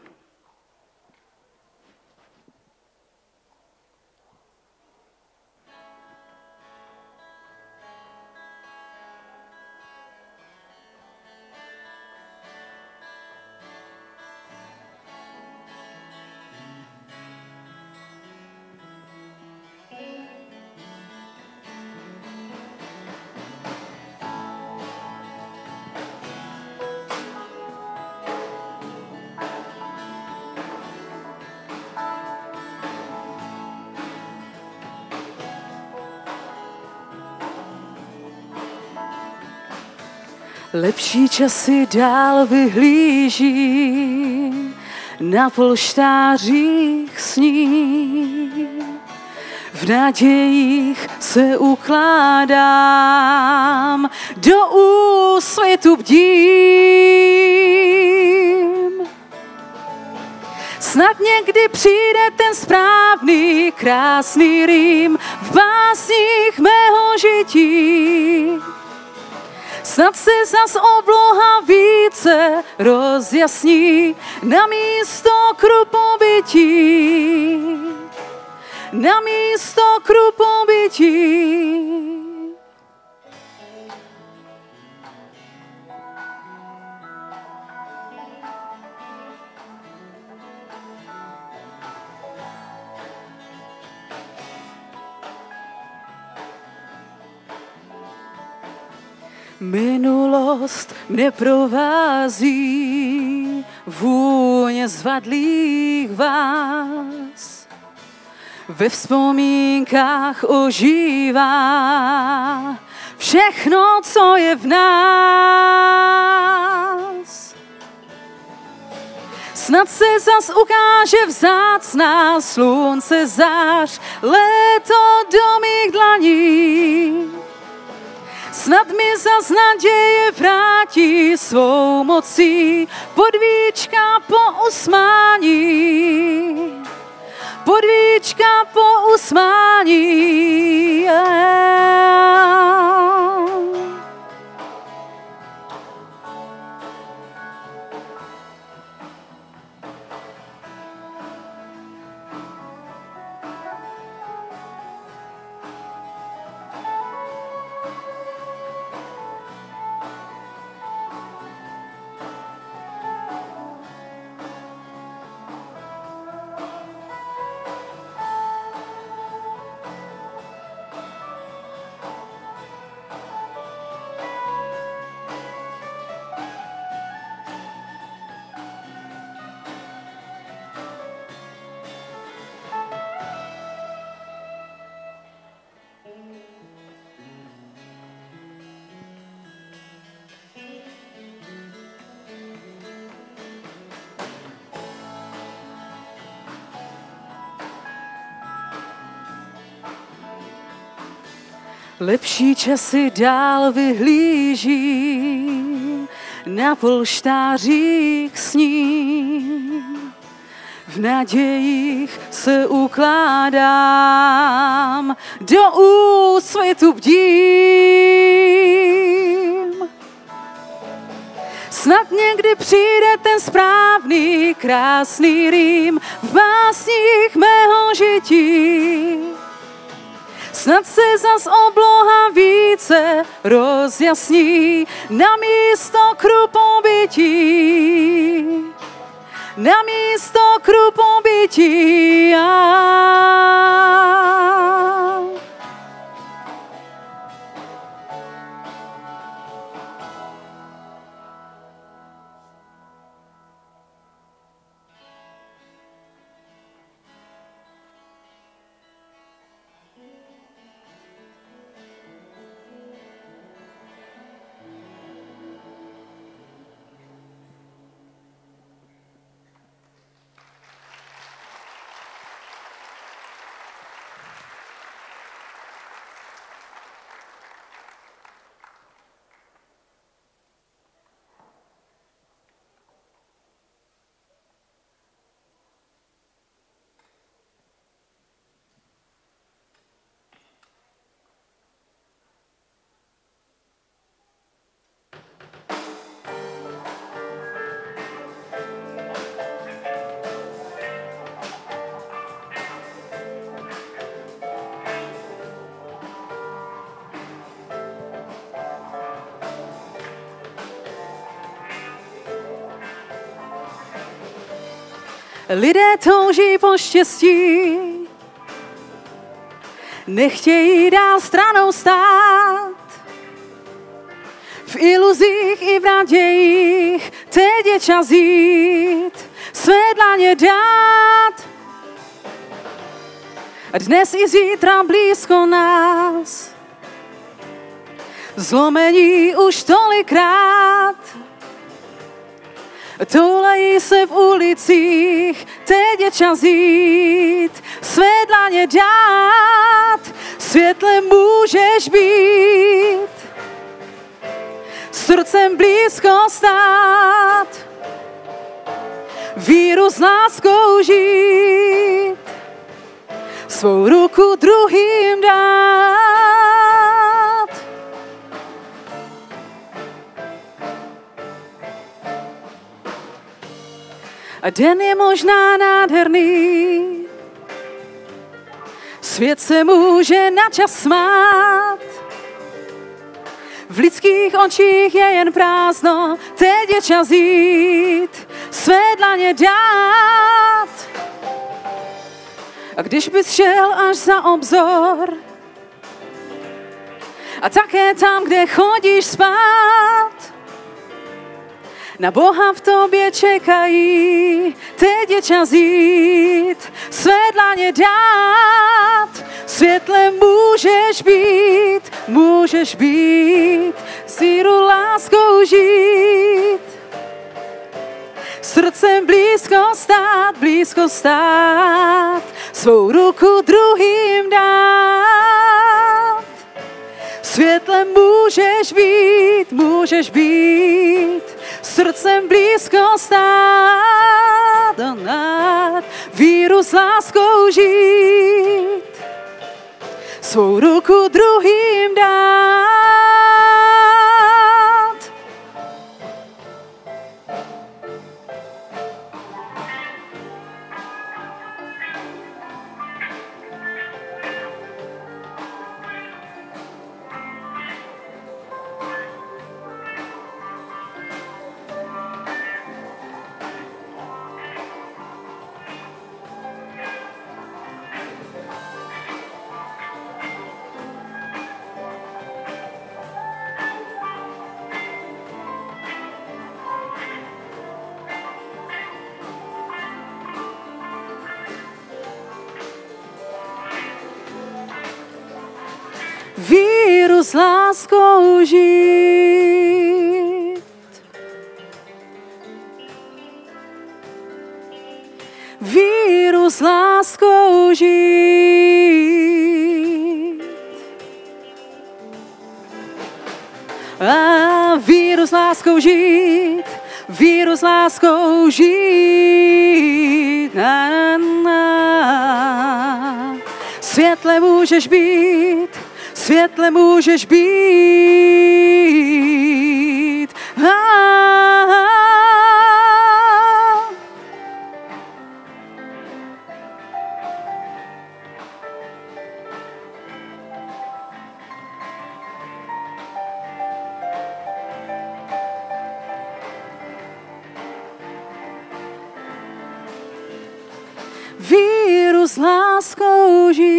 G: Lepší časy dál vyhlížím, na polštářích sním. V nadějích se ukládám, do úsvitu bdím. Snad někdy přijde ten správný, krásný Rým v básních mého žití. Snad se zas obloha více rozjasní na místo krupobytí. Na místo krupobytí. Minulost neprovází vůně zvadlých vás. Ve vzpomínkách ožívá všechno, co je v nás. Snad se zas ukáže vzácná slunce zář, léto do mých dlaní. Snad mi zas naděje vrátí svou mocí, podvíčka po usmání. Podvíčka po usmání. Lepší časy dál vyhlížím, na polštářích sním. V nadějích se ukládám, do úsvitu bdím. Snad někdy přijde ten správný, krásný Rým v básních mého žití. Snad se zas obloha více rozjasní na místo krupobytí. Na místo krupobytí. Lidé touží po štěstí, nechtějí dál stranou stát. V iluzích i v nadějích teď je čas jít, své dlaně dát. Dnes i zítra blízko nás, zlomení už tolikrát. Toulejí se v ulicích, teď je čas jít, své dlaně dát. Světlem můžeš být, srdcem blízko stát, víru s láskou žít, svou ruku druhým dát. A den je možná nádherný, svět se může na čas smát. V lidských očích je jen prázdno, teď je čas jít, své dlaně dát. A když bys šel až za obzor, a také tam, kde chodíš spát, na Boha v tobě čekají, teď je čas jít, své dlaně dát. Světlem můžeš být, síru láskou žít, srdcem blízko stát, svou ruku druhým dát. Světlem můžeš být, srdcem blízko stát, víru s láskou žít, svou ruku druhým dát. Víru s láskou žít, víru s láskou žít, a víru s láskou žít, víru s láskou žít, světle můžeš být, světle můžeš být. Víru s láskou žít.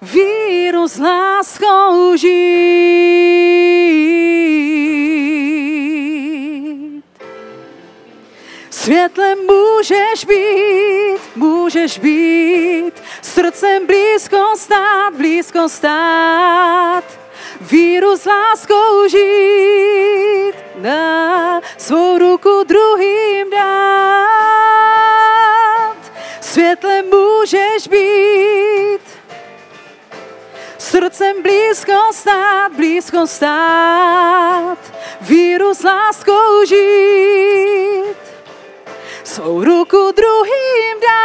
G: Víru s láskou žít. Světlem můžeš být, srdcem blízko stát, víru s láskou žít, svou ruku druhým dát. Světlem můžeš být, srdcem blízko stát, víru s láskou žít, svou ruku druhým dát.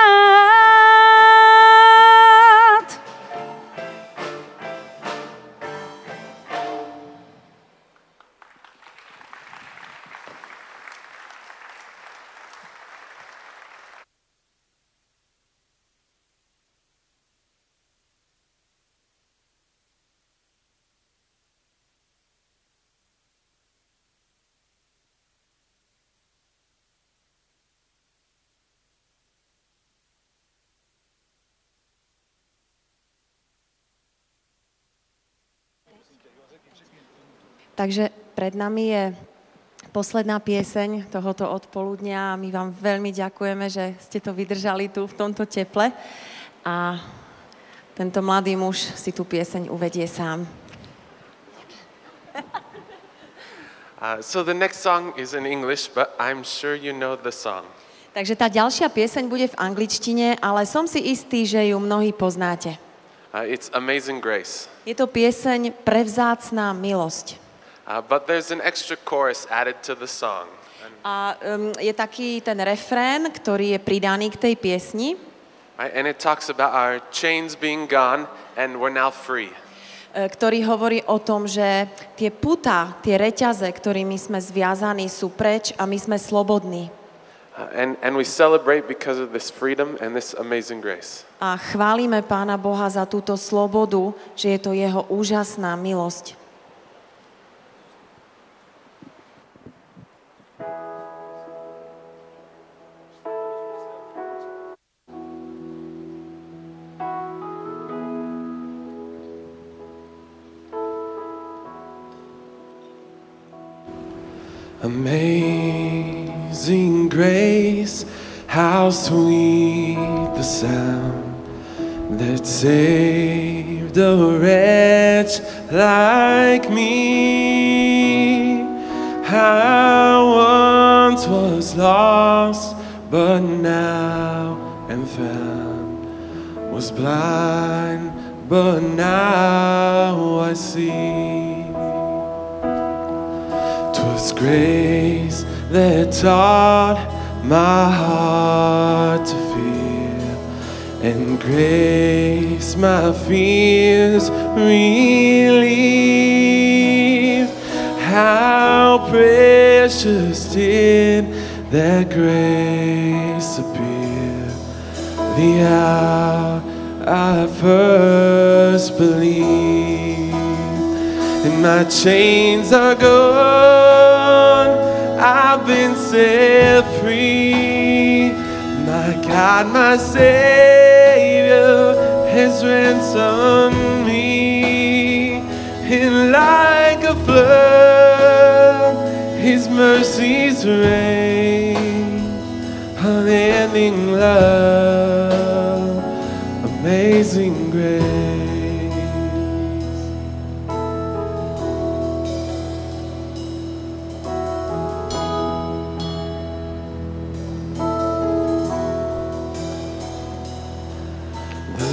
A: Takže pred nami je posledná pieseň tohoto odpoludnia a my vám veľmi ďakujeme, že ste to vydržali tu v tomto teple a tento mladý muž si tú pieseň uvedie sám.
H: So the next song is in English, but I'm sure you know the song.
A: Takže tá ďalšia pieseň bude v angličtine, ale som si istý, že ju mnohí poznáte.
H: It's Amazing Grace.
A: Je to pieseň Prevzácná milosť.
H: But there's an extra chorus added to the song.
A: A je taký ten refrén, ktorý je pridaný k tej piesni.
H: And it talks about our chains being gone and we're now free.
A: Ktorý hovorí o tom, že tie putá, tie reťaze, ktorými sme zviazaní, sú preč a my sme slobodní.
H: And we celebrate because of this freedom and this amazing grace.
A: A chválime Pána Boha za túto slobodu, že je to jeho úžasná milosť.
B: Amazing grace, how sweet the sound that saved a wretch like me. I once was lost, but now am found. Was blind, but now I see. 'Twas grace that taught my heart to fear, and grace my fears relieved. How precious did that grace appear the hour I first believed. And my chains are gone, I've been set free. My God, my Savior has ransomed me. And like a flood, His mercies reign. Unending love, amazing grace.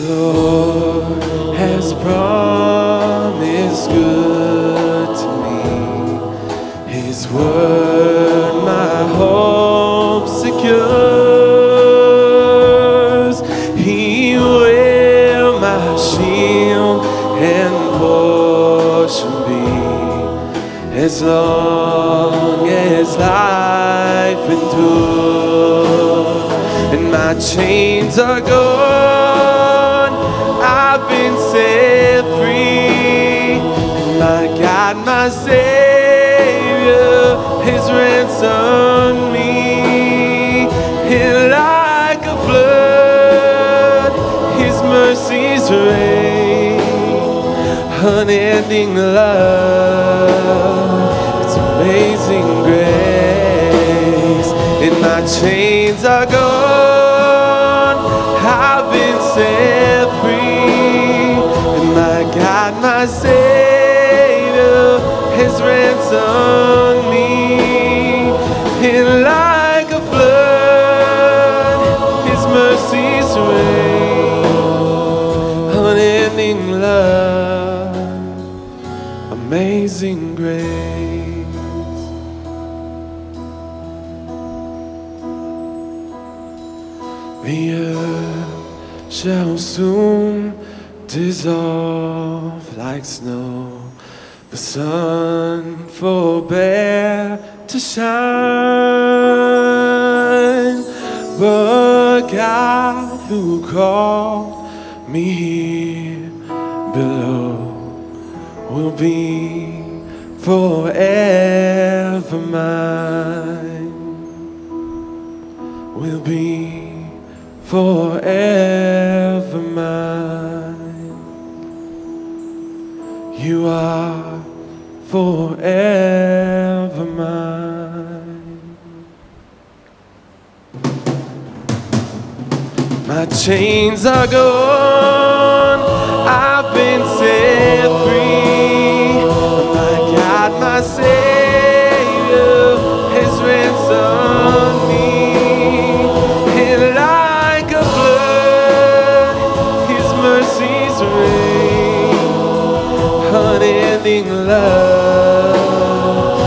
B: Lord has promised good to me. His word my hope secures. He will my shield and portion be, as long as life endures. And my chains are gone, I've been set free. My God, my Savior has ransomed me. And like a flood, His mercies reign. Unending love, it's amazing grace. And my chains are gone, I've been set free. And my God, my Savior has ransomed me. And like a flood, His mercies reign. Unending love, amazing grace. The earth shall soon dissolve like snow. The sun forbear to shine, but God who called me here below will be forever mine. Will be forever mine. You are forever mine. My chains are gone, I've been set free. My God, my Savior has ransomed me. And like a flood, His mercies rain. Unending love,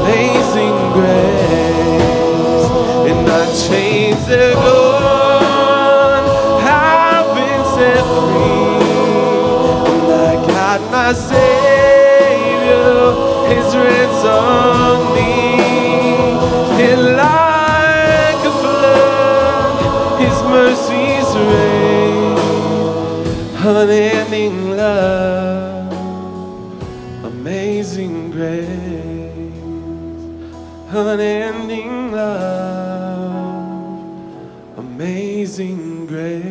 B: amazing grace. And my chains are gone, I've been set free. My God, my Savior, His ransomed me. And like a flood, His mercies rain. Unending love, amazing grace. Unending love, amazing grace.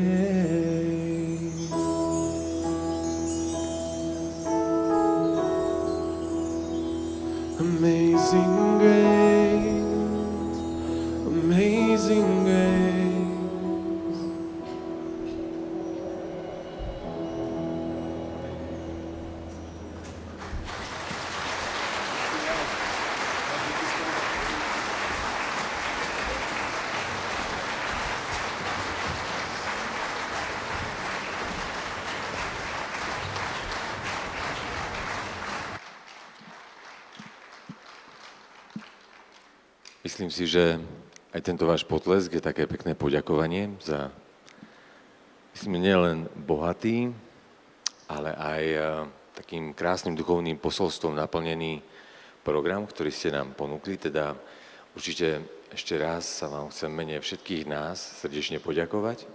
B: Amazing grace, amazing grace. Myslím si, že aj tento váš potlesk je také pekné poďakovanie za, myslím, nielen bohatý, ale aj takým krásnym duchovným posolstvom naplnený program, ktorý ste nám ponúkli. Teda určite ešte raz sa vám chcem mene všetkých nás srdečne poďakovať.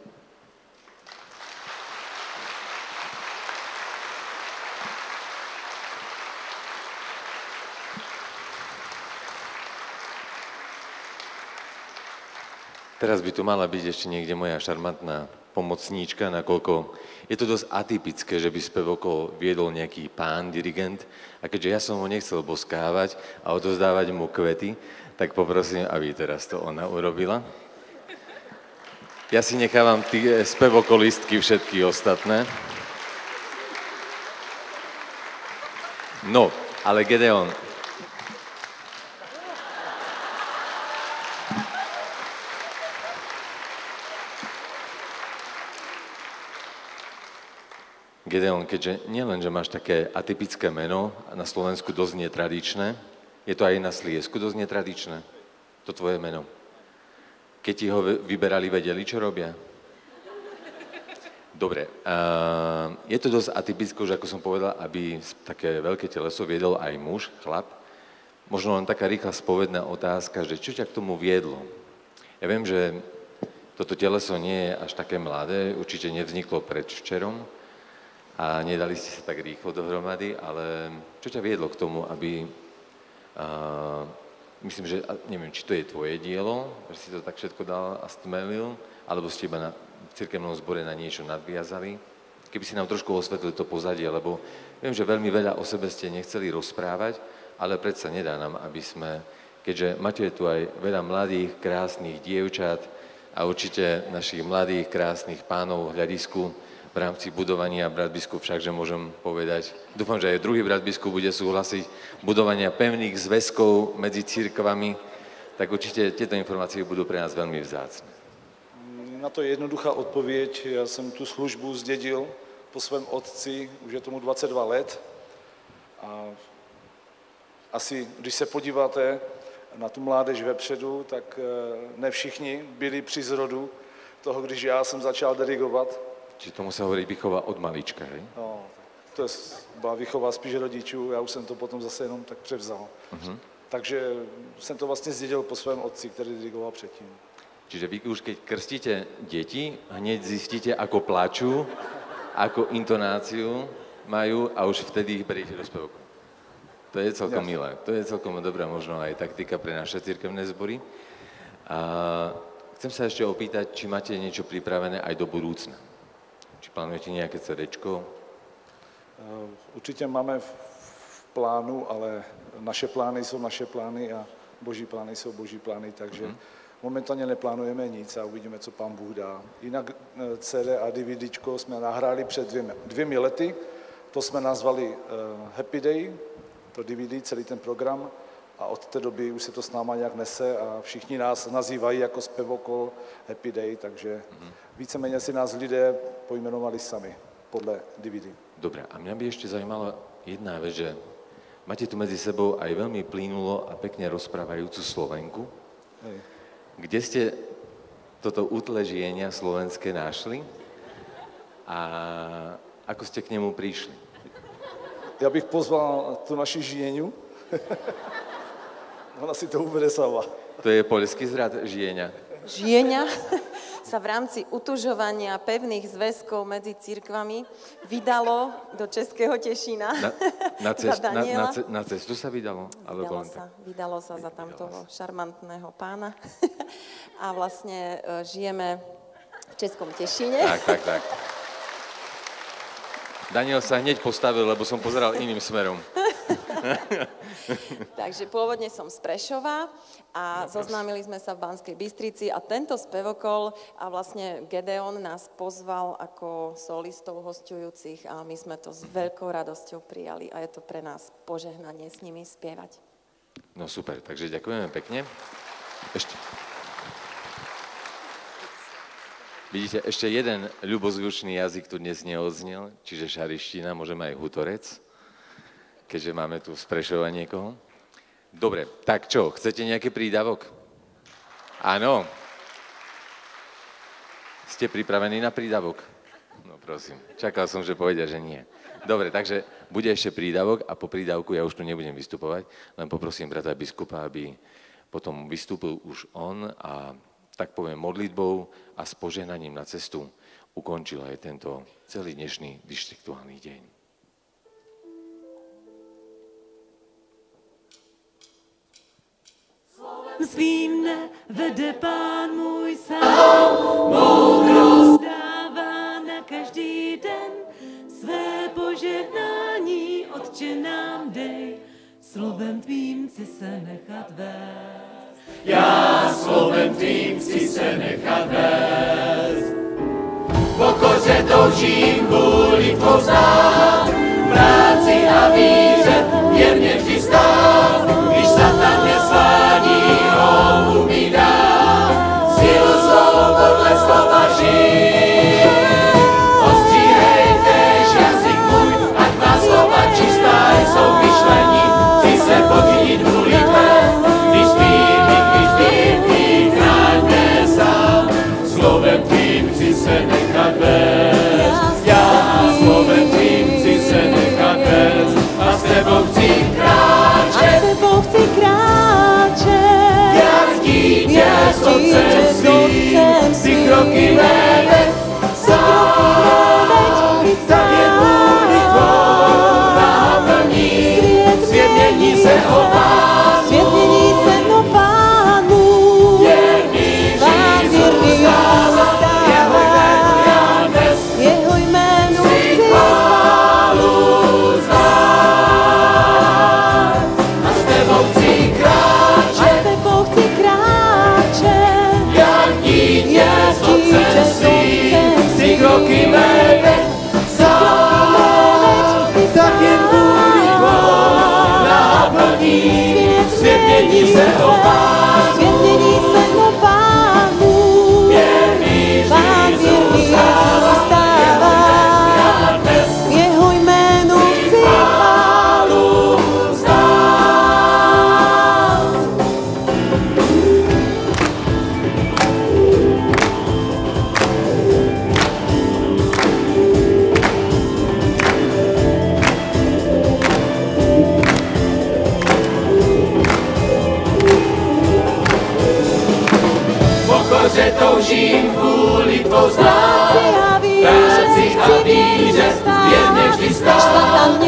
B: Teraz by tu mala byť ešte niekde moja šarmantná pomocníčka, nakoľko je to dosť atypické, že by spevokol viedol nejaký pán, dirigent, a keďže ja som ho nechcel boskávať a odozdávať mu kvety, tak poprosím, aby teraz to ona urobila. Ja si nechávam tie spevokolistky všetky ostatné. No, ale Gedeon, Gedeon, keďže nielen, že máš také atypické meno, na Slovensku dosť netradičné, je to aj na Sliesku dosť netradičné, to tvoje meno. Keď ti ho vyberali, vedeli, čo robia? Dobre, je to dosť atypické, už ako som povedal, aby také veľké teleso viedol aj muž, chlap. Možno len taká rýchla spovedná otázka, že čo ťa k tomu viedlo? Ja viem, že toto teleso nie je až také mladé, určite nevzniklo predvčerom, a nedali ste sa tak rýchlo dohromady, ale čo ťa viedlo k tomu, aby, myslím, že, neviem, či to je tvoje dielo, že si to tak všetko dal a stmelil, alebo ste iba v cirkevnom zbore na niečo nadviazali. Keby si nám trošku osvetlili to pozadie, lebo viem, že veľmi veľa o sebe ste nechceli rozprávať, ale predsa nedá nám, aby sme, keďže máte tu aj veľa mladých, krásnych dievčat a určite našich mladých, krásnych pánov v hľadisku, v rámci budovania bratbiskup, všakže môžem povedať, dúfam, že aj druhý bratbiskup bude súhlasiť, budovania pevných zväzkov medzi cirkvami, tak určite tieto informácie budú pre nás veľmi vzácne.
C: Na to je jednoduchá odpověď. Já jsem tu službu zdědil po svém otci, už je tomu 22 let. A asi, když se podíváte na tu mládež vepředu, tak ne všichni byli při zrodu toho, když já jsem začal dirigovat.
B: Čiže tomu sa hovorí výchova od malička, hej?
C: No, to byla výchova spíš rodičů, já už jsem to potom zase jenom tak převzal. Takže jsem to vlastně zdědil po svém otci, který dirigoval předtím.
B: Čiže vy už keď krstíte deti, hneď zistíte, ako plačú, ako intonáciu majú a už vtedy ich beriete do spevku. To je celkom milé. To je celkom dobrá možno aj taktika pre naše cirkevné zbory. A chcem sa ešte opýtať, či máte niečo pripravené aj do budúcna. Či plánujete nejaké CDčko?
C: Určitě máme v plánu, ale naše plány jsou naše plány a boží plány jsou boží plány, takže momentálně neplánujeme nic a uvidíme, co Pán Bůh dá. Jinak CD a DVDčko jsme nahráli před 2 lety, to jsme nazvali Happy Day, to DVD, celý ten program, a od té doby už se to s náma nějak nese a všichni nás nazývají jako zpěvokol Happy Day, takže víceméně si nás lidé pojmenovali sami podle DVD.
I: Dobre, a mňa by ešte zaujímala jedna vec, že máte tu medzi sebou aj veľmi plynulo a pekne rozprávajúcu Slovenku.
C: Hej.
I: Kde ste toto útle žijenia slovenské našli a ako ste k nemu prišli?
C: Já bych pozval tu naši žijeniu. Ona si to uvede sama.
I: To je poľský zrad žijenia.
A: Žieňa sa v rámci utužovania pevných zväzkov medzi cirkvami vydalo do Českého Tešína.
I: Na cestu sa vydalo?
A: Vydalo sa za tamtoho šarmantného pána a vlastne žijeme v Českom Tešíne.
I: Tak. Daniel sa hneď postavil, lebo som pozeral iným smerom.
A: Takže pôvodne som z Prešova a zoznámili sme sa v Banskej Bystrici a tento spevokol a vlastne Gedeon nás pozval ako solistov hosťujúcich a my sme to s veľkou radosťou prijali a je to pre nás požehnanie s nimi spievať.
I: No super, takže ďakujeme pekne. Vidíte, ešte jeden ľubozvučný jazyk tu dnes neodznel, čiže šariština, môžeme aj hutorec, keďže máme tu z Prešova niekoho. Dobre, tak čo, chcete nejaký prídavok? Áno. Ste pripravení na prídavok? No prosím, čakal som, že povedia, že nie. Dobre, takže bude ešte prídavok a po prídavku ja už tu nebudem vystupovať, len poprosím brata biskupa, aby potom vystúpil už on a tak poviem modlitbou a s požehnaním na cestu ukončil aj tento celý dnešný dištriktuálny deň.
J: Svým nevede Pán můj sám, moudrost dává na každý den, své požehnání Otče nám dej, slovem tvým chci se nechat vést.
D: Já slovem tvým chci se nechat vést. Pokoře toužím vůli tvou znát, práci a víře věrně vždy stát, když Satan mě svádí, on umí dát, sílu svou podle slova žít. Ostříhej též jazyk můj, ať má slova čistá jsou myšlení, chci se podřídit vůli tvé, když tvým chráň mě sám, slovem tvým chci se nechat vést. Já slovem tvým chci se nechat vést a s tebou chci kráčet. Jak dítě s otcem svým, si kroky mé veď sám, tak je vůli tvou naplní, svět mění se o Pánu, věrný Řízu stává, jeho jménu já dnes, si chválu znát. A s tebou chci kráčet, jak dítě s otcem svým, si kroky mé veď sám, tak jen vůli tvou naplní, svět mění se o Pánu, věrný Řízu stává, já dnes
J: jeho jménu
D: si chválu znát. Pokoře toužím vůli tvou znát, práci a víře věrně vždy stát,